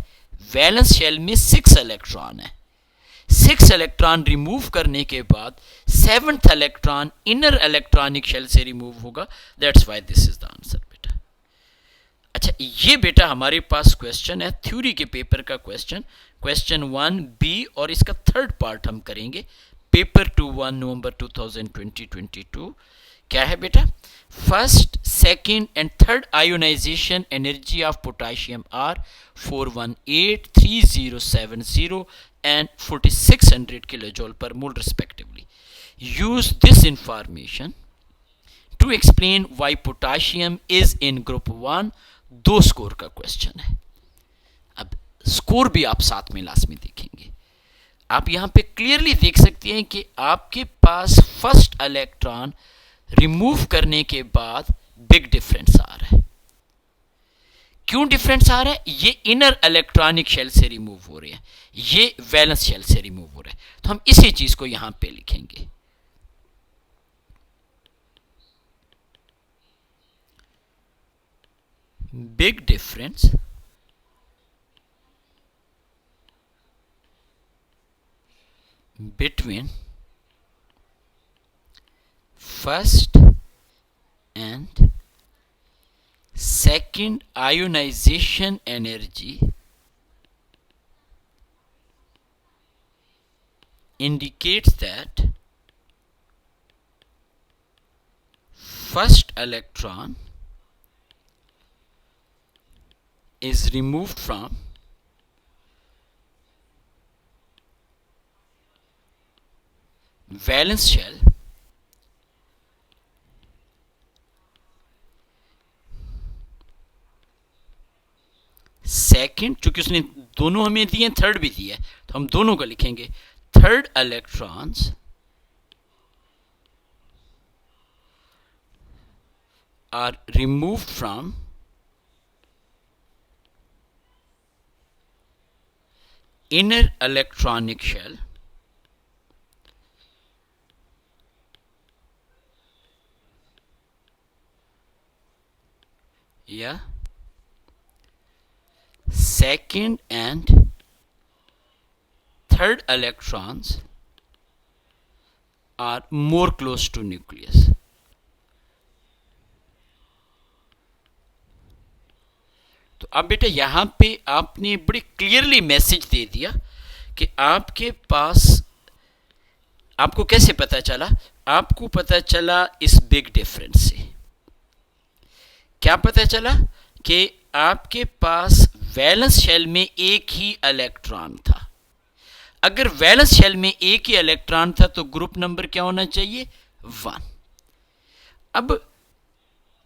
वैलेंस शेल में 6 इलेक्ट्रॉन है, 6 इलेक्ट्रॉन रिमूव करने के बाद 7th electron inner electronic shell से रिमूव होगा, that's why this is the answer बेटा। अच्छा, ये बेटा हमारे पास क्वेश्चन है थ्योरी के पेपर का क्वेश्चन 1B, और इसका थर्ड पार्ट हम करेंगे पेपर 2 नवंबर 2022। क्या है बेटा, first, second and third ionisation energy of potassium are 418, 3070 and 4600 kilojoule per mole respectively. Use this information to explain why potassium is in group 1। 2 score का question है। अब स्कोर भी आप साथ में लास्ट में देखेंगे। आप यहां पे क्लियरली देख सकते हैं कि आपके पास फर्स्ट इलेक्ट्रॉन रिमूव करने के बाद बिग डिफरेंस आ रहा है। क्यों डिफरेंस आ रहा है? ये इनर इलेक्ट्रॉनिक शेल से रिमूव हो रहे हैं, ये वैलेंस शेल से रिमूव हो रहे हैं। तो हम इसी चीज को यहां पे लिखेंगे। Big difference between first and second ionization energy indicates that first electron is removed from valence shell second, चूंकि उसने दोनों हमें दिए, थर्ड भी दिया है, तो हम दोनों का लिखेंगे। Third electrons are remove from inner electronic shell या second and third electrons are more close to nucleus। तो अब बेटा यहां पे आपने बड़ी क्लियरली मैसेज दे दिया कि आपके पास, आपको कैसे पता चला? आपको पता चला इस बिग डिफरेंस से। क्या पता चला? कि आपके पास वैलेंस शेल में एक ही इलेक्ट्रॉन था। अगर वैलेंस शेल में एक ही इलेक्ट्रॉन था तो ग्रुप नंबर क्या होना चाहिए? 1। अब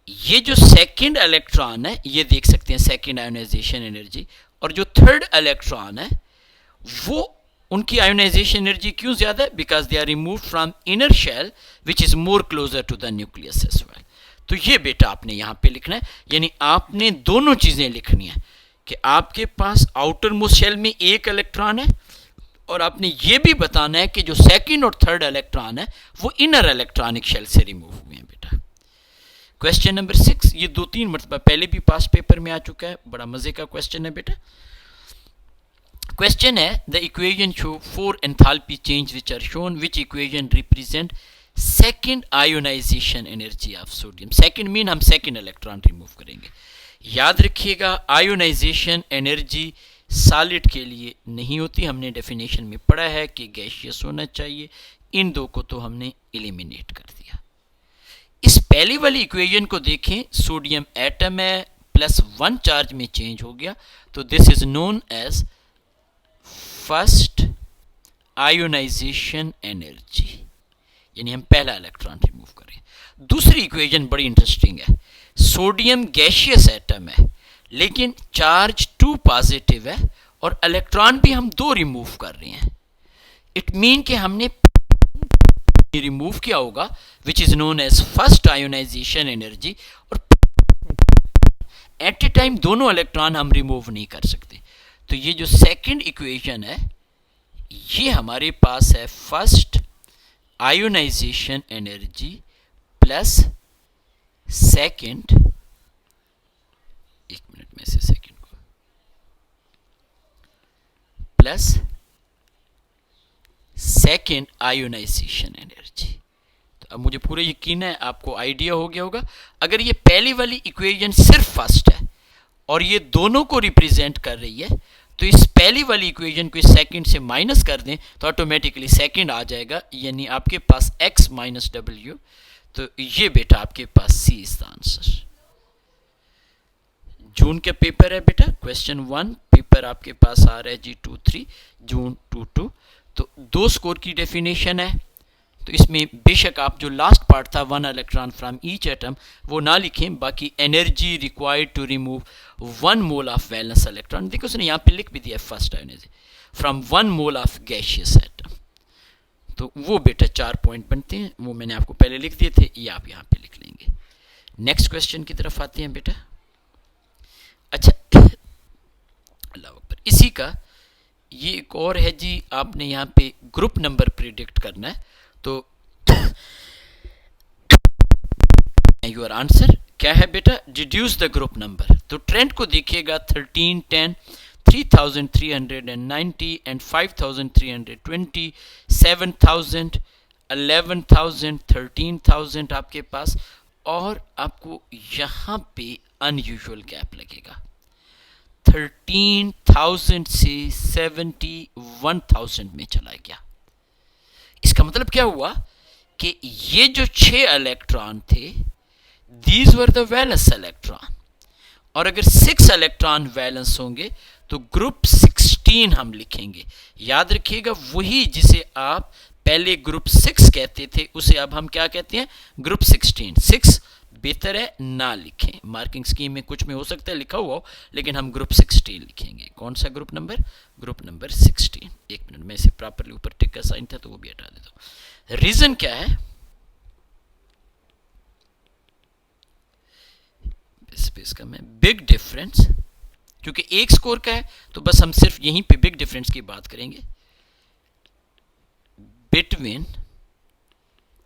ये जो सेकंड इलेक्ट्रॉन है, ये देख सकते हैं सेकंड आयोनाइजेशन एनर्जी, और जो थर्ड इलेक्ट्रॉन है वो, उनकी आयोनाइजेशन एनर्जी क्यों ज्यादा है? Because they are remove from inner shell which is more closer to the nucleus as well. तो ये बेटा आपने यहां पे लिखना है, यानी आपने दोनों चीजें लिखनी है कि आपके पास आउटर मोस्ट शेल में एक इलेक्ट्रॉन है, और आपने ये भी बताना है कि जो सेकंड और थर्ड इलेक्ट्रॉन है वो इनर इलेक्ट्रॉनिक शेल से रिमूव हुए हैं बेटा। क्वेश्चन नंबर 6, ये 2-3 मरतबा पहले भी पास पेपर में आ चुका है, बड़ा मजे का क्वेश्चन है बेटा। क्वेश्चन है, the equation show 4 enthalpy change which are shown, which equation represent second ionisation energy of sodium. Second mean हम सेकेंड इलेक्ट्रॉन रिमूव करेंगे। याद रखिएगा आयोनाइजेशन एनर्जी सॉलिड के लिए नहीं होती, हमने डेफिनेशन में पढ़ा है कि गैसियस होना चाहिए। इन दो को तो हमने एलिमिनेट कर दिया। इस पहली वाली इक्वेशन को देखें, सोडियम एटम है, +1 चार्ज में चेंज हो गया, तो this is known as first ionisation energy, यानी हम पहला इलेक्ट्रॉन रिमूव करें। दूसरी इक्वेशन बड़ी इंटरेस्टिंग है, सोडियम गैसियस एटम है लेकिन चार्ज 2 पॉजिटिव है और इलेक्ट्रॉन भी हम 2 रिमूव कर रहे हैं। इट मीन कि हमने रिमूव किया होगा which is known as first ionisation energy, और एट ए टाइम दोनों इलेक्ट्रॉन हम रिमूव नहीं कर सकते। तो ये जो सेकंड इक्वेशन है ये हमारे पास है first ionisation energy plus second, एक मिनट में से सेकंड को, प्लस सेकंड आयोनाइजेशन एनर्जी। तो अब मुझे पूरा यकीन है आपको आइडिया हो गया होगा। अगर ये पहली वाली इक्वेशन सिर्फ फर्स्ट है और ये दोनों को रिप्रेजेंट कर रही है, तो इस पहली वाली इक्वेशन को इस सेकंड से माइनस कर दें तो ऑटोमेटिकली सेकंड आ जाएगा, यानी आपके पास x माइनस डब्ल्यू। तो ये बेटा आपके पास सी इज द आंसर। जून का पेपर है बेटा, क्वेश्चन 1 पेपर आपके पास आ रहा है G23 जून 22। तो 2 स्कोर की डेफिनेशन है, तो इसमें बेशक आप जो लास्ट पार्ट था 1 इलेक्ट्रॉन फ्रॉम ईच एटम वो ना लिखें, बाकी energy required to remove 1 mole of valence electron, देखो उसने यहाँ पे लिख भी दिया first energy from 1 mole of gaseous atom. तो वो बेटा 4 पॉइंट बनते हैं, वो मैंने आपको पहले लिख दिए थे, ये आप यहाँ पे लिख लेंगे। नेक्स्ट क्वेश्चन की तरफ आते हैं बेटा। अच्छा, अल्लाह अकबर, इसी का ये एक और है जी, आपने यहाँ पे ग्रुप नंबर प्रिडिक्ट करना है। तो योर आंसर क्या है बेटा, डिड्यूस द ग्रुप नंबर। तो ट्रेंड को देखिएगा 13, 10, 3390 एंड 5320, 7000, 11000, 13000 आपके पास, और आपको यहाँ पे अनयूजुअल गैप लगेगा 13,000 से 71,000 में चला गया। इसका मतलब क्या हुआ कि ये जो 6 इलेक्ट्रॉन थे, these were the valence electron, और अगर 6 इलेक्ट्रॉन वैलेंस होंगे तो ग्रुप 16 हम लिखेंगे। याद रखिएगा, वही जिसे आप पहले ग्रुप 6 कहते थे उसे अब हम क्या कहते हैं, ग्रुप 16। 6 बेहतर है ना लिखें, मार्किंग स्कीम में कुछ में हो सकता है लिखा हुआ हो, लेकिन हम ग्रुप 16 लिखेंगे। कौन सा ग्रुप नंबर, ग्रुप नंबर 16। एक मिनट में इसे प्रॉपरली ऊपर टिक का साइन था तो वो भी हटा देता हूं। रीजन क्या है, स्पेस का मैं बिग डिफरेंस, क्योंकि एक स्कोर का है तो बस हम सिर्फ यहीं पे बिग डिफरेंस की बात करेंगे, between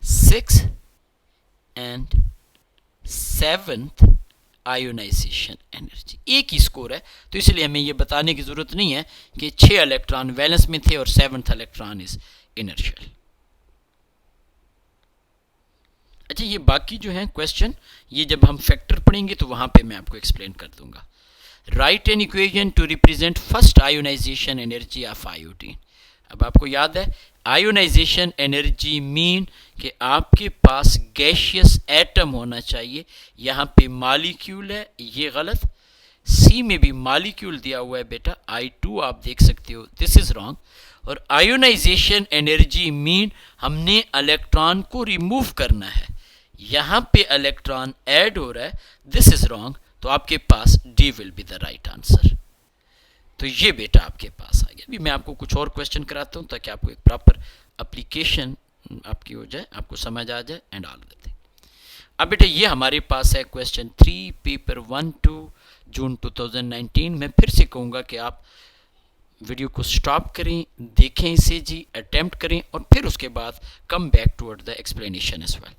6 and 7th ionization energy. एक ही स्कोर है, तो इसलिए हमें यह बताने की जरूरत नहीं है कि 6 इलेक्ट्रॉन वैलेंस में थे और 7th इलेक्ट्रॉन इज इनर्शियल। अच्छा, ये बाकी जो है क्वेश्चन, ये जब हम फैक्टर पढ़ेंगे तो वहां पे मैं आपको एक्सप्लेन कर दूंगा। Write an equation to represent first ionisation energy of iodine. अब आपको याद है, आयोनाइजेशन एनर्जी मीन कि आपके पास गैसियस एटम होना चाहिए। यहाँ पे मॉलिक्यूल है, ये गलत, सी में भी मॉलिक्यूल दिया हुआ है बेटा, I2 आप देख सकते हो, दिस इज रॉन्ग। और आयोनाइजेशन एनर्जी मीन हमने इलेक्ट्रॉन को रिमूव करना है, यहाँ पे इलेक्ट्रॉन ऐड हो रहा है, दिस इज रॉन्ग। तो आपके पास D will be the right answer. तो ये बेटा आपके पास आ गया। अभी मैं आपको कुछ और क्वेश्चन कराता हूँ ताकि आपको एक प्रॉपर एप्लीकेशन आपकी हो जाए, आपको समझ आ जाए एंड ऑल दैट थिंग। अब बेटा ये हमारे पास है क्वेश्चन 3 पेपर 1-2 जून 2019। मैं फिर से कहूँगा कि आप वीडियो को स्टॉप करें, देखें इसे जी, अटेम्प्ट करें और फिर उसके बाद come back toward the explanation as well.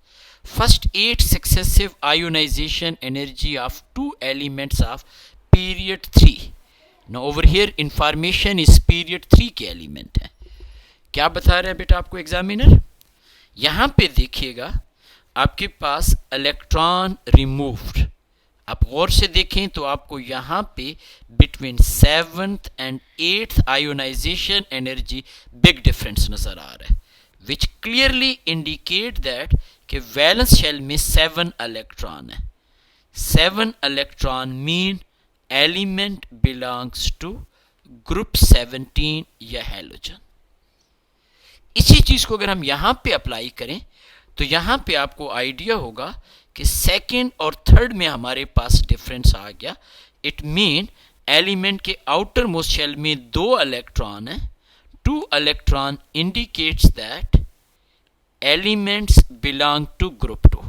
First 8 successive ionization energy of 2 elements of period 3. Now over here information is period 3 के एलिमेंट है। क्या बता रहा है बेटा आपको एग्जामिनर, यहाँ पे देखिएगा आपके पास इलेक्ट्रॉन रिमूव्ड। आप गौर से देखें तो आपको यहाँ पे between 7th and 8th ionization energy big difference नजर आ रहा है, विच क्लियरली इंडिकेट दैट कि वैलेंस शेल में 7 इलेक्ट्रॉन है। 7 electron mean element belongs to group 17 या हैलोजन। इसी चीज को अगर हम यहां पे अप्लाई करें तो यहां पे आपको आइडिया होगा कि सेकंड और थर्ड में हमारे पास डिफरेंस आ गया। इट मीन एलिमेंट के आउटर मोस्ट शेल में 2 इलेक्ट्रॉन है। 2 electron indicates that elements belong to group 2।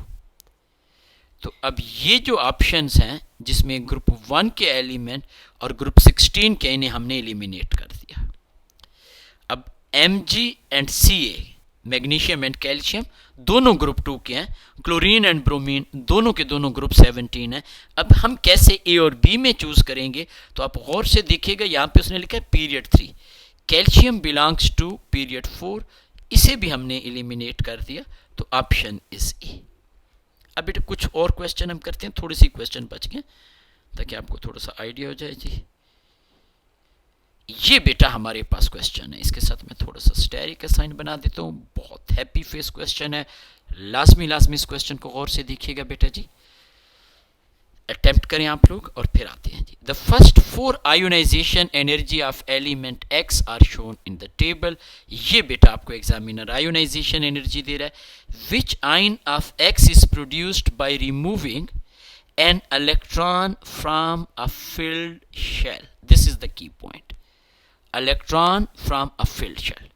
तो अब ये जो ऑप्शंस हैं जिसमें ग्रुप 1 के एलिमेंट और ग्रुप 16 के, इन्हें हमने एलिमिनेट कर दिया। अब Mg and Ca, magnesium and calcium, दोनों ग्रुप 2 के हैं। क्लोरीन एंड ब्रोमीन दोनों के दोनों ग्रुप 17 है। अब हम कैसे ए और बी में चूज करेंगे तो आप गौर से देखिएगा, यहाँ पे उसने लिखा है period 3, calcium belongs to period 4, इसे भी हमने एलिमिनेट कर दिया। तो ऑप्शन इज ए। अब बेटा कुछ और क्वेश्चन हम करते हैं, थोड़े से क्वेश्चन बच गए ताकि आपको थोड़ा सा आइडिया हो जाए जी। ये बेटा हमारे पास क्वेश्चन है, इसके साथ मैं थोड़ा सा स्टेरिक का साइन बना देता हूँ। बहुत हैप्पी फेस क्वेश्चन है, लाजमी इस क्वेश्चन को गौर से देखिएगा बेटा जी। अटेम्प्ट करें आप लोग और फिर आते हैं जी। The first 4 ionisation energy of element X are shown in the table. ये बेटा आपको एग्जामिनर आयोनाइजेशन एनर्जी दे रहा है। Which ion of X is produced by removing an electron from a filled shell. This is the key point, electron from a filled shell.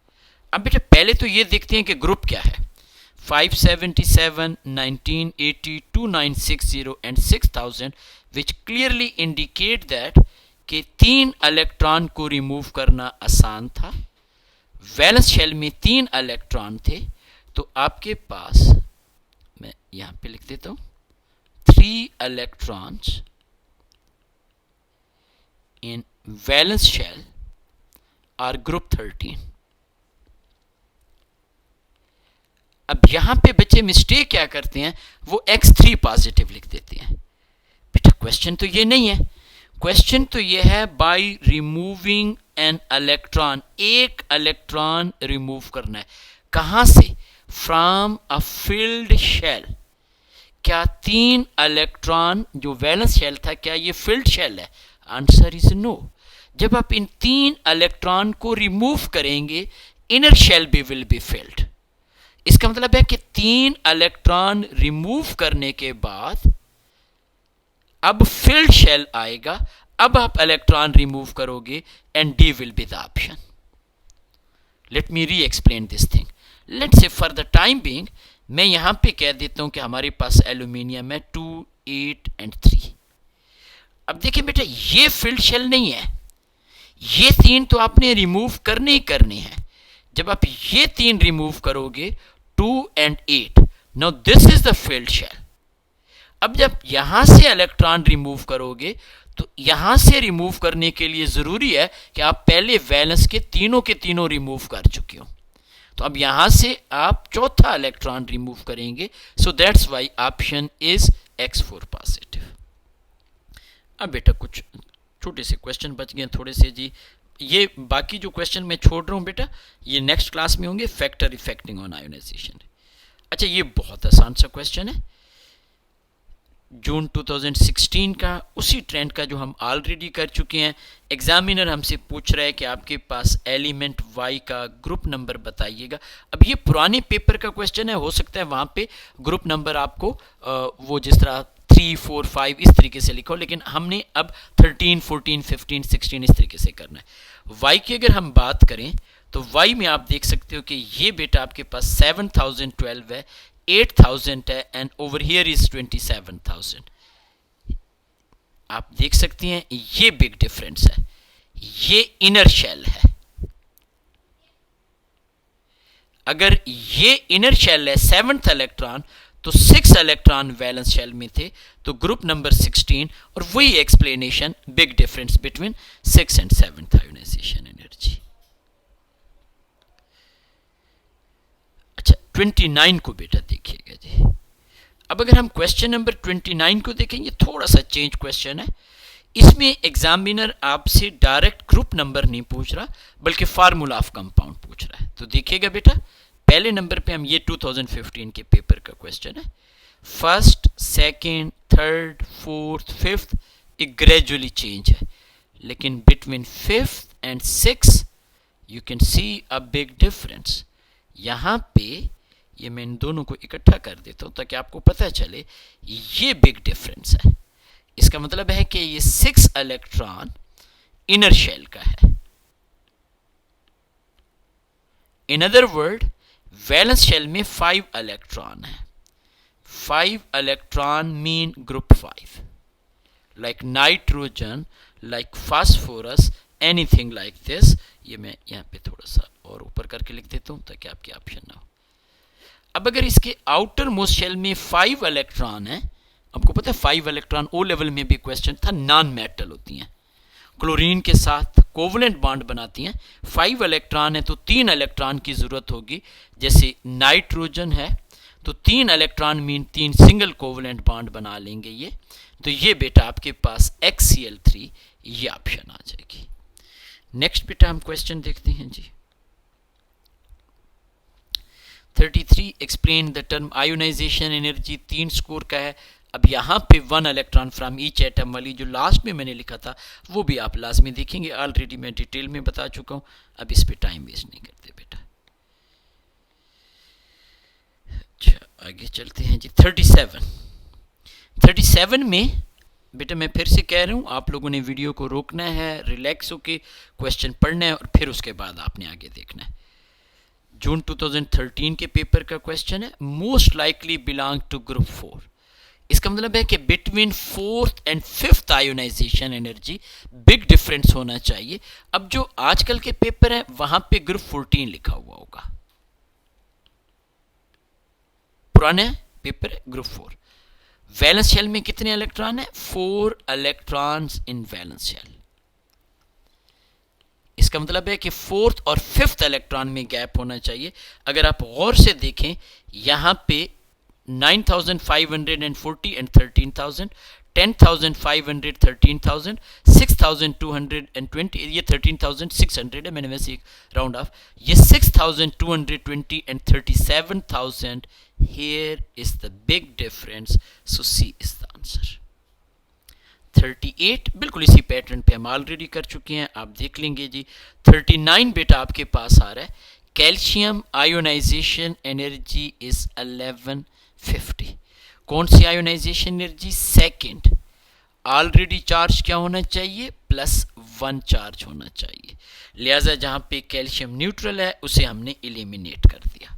अब बेटा पहले तो ये देखते हैं कि ग्रुप क्या है। 577, 1980, 2960 and 6000 which clearly indicate that कि 3 इलेक्ट्रॉन को रिमूव करना आसान था। वैलेंस शेल में 3 इलेक्ट्रॉन थे, तो आपके पास मैं यहां पे लिख देता हूं 3 electrons in valence shell are group 13। अब यहां पे बच्चे मिस्टेक क्या करते हैं, वो x3 पॉजिटिव लिख देते हैं। बेटा क्वेश्चन तो ये नहीं है, क्वेश्चन तो ये है बाय रिमूविंग एन इलेक्ट्रॉन, एक इलेक्ट्रॉन रिमूव करना है। कहां से? From a filled shell. क्या 3 इलेक्ट्रॉन जो वैलेंस शेल था, क्या ये फिल्ड शेल है? Answer is no. जब आप इन 3 इलेक्ट्रॉन को रिमूव करेंगे, इनर शेल भी विल बी फिल्ड। इसका मतलब है कि 3 इलेक्ट्रॉन रिमूव करने के बाद अब फिल्ड शेल आएगा। अब आप इलेक्ट्रॉन रिमूव करोगे and D will be the option. Let me re-explain this thing. Let's say for the time being मैं यहां पे कह देता हूं कि हमारे पास एल्यूमिनियम है 2, 8 एंड 3। अब देखिए बेटा ये फिल्ड शेल नहीं है, ये 3 तो आपने रिमूव करने ही करने हैं। जब आप ये 3 रिमूव करोगे 2 and 8, now this is the filled shell। अब जब यहां से इलेक्ट्रॉन रिमूव करोगे तो यहां से रिमूव करने के लिए जरूरी है कि आप पहले वैलेंस के तीनों रिमूव कर चुके हो। तो अब यहां से आप चौथा इलेक्ट्रॉन रिमूव करेंगे। So that's why option is x4 positive. अब बेटा कुछ छोटे से क्वेश्चन बच गए थोड़े से जी। ये बाकी जो क्वेश्चन मैं छोड़ रहा हूं बेटा, ये नेक्स्ट क्लास में होंगे। Factor affecting on ionization. अच्छा ये बहुत आसान सा क्वेश्चन है, जून 2016 का, उसी ट्रेंड का जो हम ऑलरेडी कर चुके हैं। एग्जामिनर हमसे पूछ रहा है कि आपके पास एलिमेंट वाई का ग्रुप नंबर बताइएगा। अब ये पुराने पेपर का क्वेश्चन है, हो सकता है वहां पे ग्रुप नंबर आपको वो जिस तरह 3, 4, 5 इस तरीके से लिखो, लेकिन हमने अब 13, 14, 15, 16 इस तरीके से करना है। वाई की अगर हम बात करें तो वाई में आप देख सकते हो कि ये बेटा आपके पास 7012 है, 8000 है एंड ओवर हियर इज 27000। आप देख सकते हैं ये बिग डिफरेंस है, ये इनर शेल है। अगर ये इनर शेल है 7th इलेक्ट्रॉन, तो 6 इलेक्ट्रॉन वैलेंस शेल में थे, तो ग्रुप नंबर 16। और वही explanation, big difference between 6 and 7th ionization energy. अच्छा 29 को बेटा देखिएगा जी। अब अगर हम क्वेश्चन नंबर 29 को देखेंगे, थोड़ा सा चेंज क्वेश्चन है। इसमें एग्जामिनर आपसे डायरेक्ट ग्रुप नंबर नहीं पूछ रहा, बल्कि फार्मूला ऑफ कंपाउंड पूछ रहा है। तो देखिएगा बेटा, पहले नंबर पे हम, ये 2015 के पेपर का क्वेश्चन है। First, second, third, fourth, fifth एक ग्रेजुअली चेंज है, लेकिन between 5th and 6th you can see a big difference. यहां पे ये मैं इन दोनों को इकट्ठा कर देता हूं ताकि आपको पता चले ये बिग डिफरेंस है। इसका मतलब है कि ये 6 इलेक्ट्रॉन इनर शेल का है। In other word, valence shell में 5 इलेक्ट्रॉन है। 5 electron mean group 5, like nitrogen, like phosphorus, anything like this. ये मैं यहां पे थोड़ा सा और ऊपर करके लिख देता हूं ताकि आपके ऑप्शन ना हो। अब अगर इसके आउटर मोस्ट शेल में 5 इलेक्ट्रॉन है, आपको पता है 5 इलेक्ट्रॉन ओ लेवल में भी क्वेश्चन था, नॉन मेटल होती हैं, क्लोरीन के साथ कोवलेंट बॉन्ड बनाती हैं। 5 इलेक्ट्रॉन है तो 3 इलेक्ट्रॉन की जरूरत होगी। जैसे नाइट्रोजन है तो 3 electron mean 3 single covalent bond बना लेंगे ये। तो ये बेटा आपके पास HCl3 ये ऑप्शन आ जाएगी। नेक्स्ट बेटा हम क्वेश्चन देखते हैं जी। 33 explain the term ionization energy. 3 score का है। अब यहाँ पे 1 इलेक्ट्रॉन फ्रॉम ईच एटम वाली जो लास्ट में मैंने लिखा था वो भी आप लाजमी देखेंगे, ऑलरेडी मैं डिटेल में बता चुका हूँ, अब इस पे टाइम वेस्ट नहीं करते बेटा। अच्छा आगे चलते हैं जी। 37 में बेटा मैं फिर से कह रहा हूँ, आप लोगों ने वीडियो को रोकना है, रिलैक्स होके क्वेश्चन पढ़ना है और फिर उसके बाद आपने आगे देखना है। जून 2013 के पेपर का क्वेश्चन है, most likely belong to group 4। इसका मतलब है कि बिटवीन 4th and 5th ionization energy big difference होना चाहिए। अब जो आजकल के पेपर है वहां पे ग्रुप 14 लिखा हुआ होगा, पुराने पेपर है ग्रुप 4। वैलेंस शेल में कितने इलेक्ट्रॉन है? 4 इलेक्ट्रॉन्स इन वैलेंस शेल। इसका मतलब है कि 4th और 5th इलेक्ट्रॉन में गैप होना चाहिए। अगर आप गौर से देखें यहां पे 9540 एंड 13000, 10500 13000, 6220 ये 13600 है, मैंने वैसे राउंड ऑफ, ये 6220 and 37000। Here is the big difference, so C is the answer. 38 बिल्कुल इसी पैटर्न पे हम ऑलरेडी कर चुके हैं, आप देख लेंगे जी। 39 बेटा आपके पास आ रहा है, कैल्शियम आयोनाइजेशन एनर्जी इज 1150। कौन सी ionisation energy? Second. Already charge क्या होना चाहिए? +1 चार्ज होना चाहिए, लिहाजा जहां पे कैल्शियम न्यूट्रल है उसे हमने एलिमिनेट कर दिया।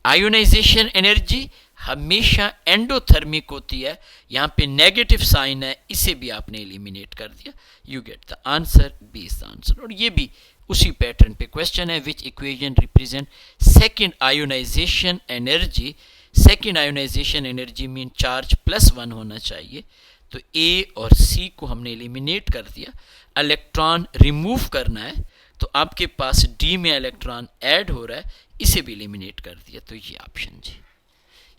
आयोनाइजेशन एनर्जी हमेशा एंडोथर्मिक होती है, यहां पे नेगेटिव साइन है, इसे भी आपने एलिमिनेट कर दिया। You get the answer, B is the answer. और ये भी उसी पैटर्न पे क्वेश्चन है, which equation represent second ionisation energy. Second ionisation energy mean charge +1 होना चाहिए, तो ए और सी को हमने एलिमिनेट कर दिया। इलेक्ट्रॉन रिमूव करना है तो आपके पास डी में इलेक्ट्रॉन ऐड हो रहा है, इसे भी एलिमिनेट कर दिया, तो ये ऑप्शन जी।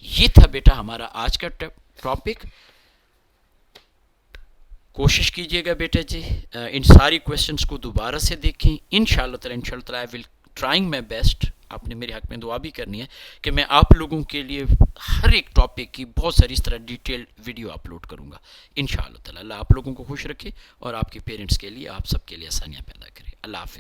ये था बेटा हमारा आज का टॉपिक। कोशिश कीजिएगा बेटा जी इन सारी क्वेश्चंस को दोबारा से देखें। इंशाल्लाह I will trying my best. आपने मेरे हक में दुआ भी करनी है कि मैं आप लोगों के लिए हर एक टॉपिक की बहुत सारी इस तरह डिटेल्ड वीडियो अपलोड करूंगा। इंशाल्लाह ताला। अल्लाह आप लोगों को खुश रखे और आपके पेरेंट्स के लिए, आप सबके लिए आसानियां पैदा करे। अल्लाह हाफिज़।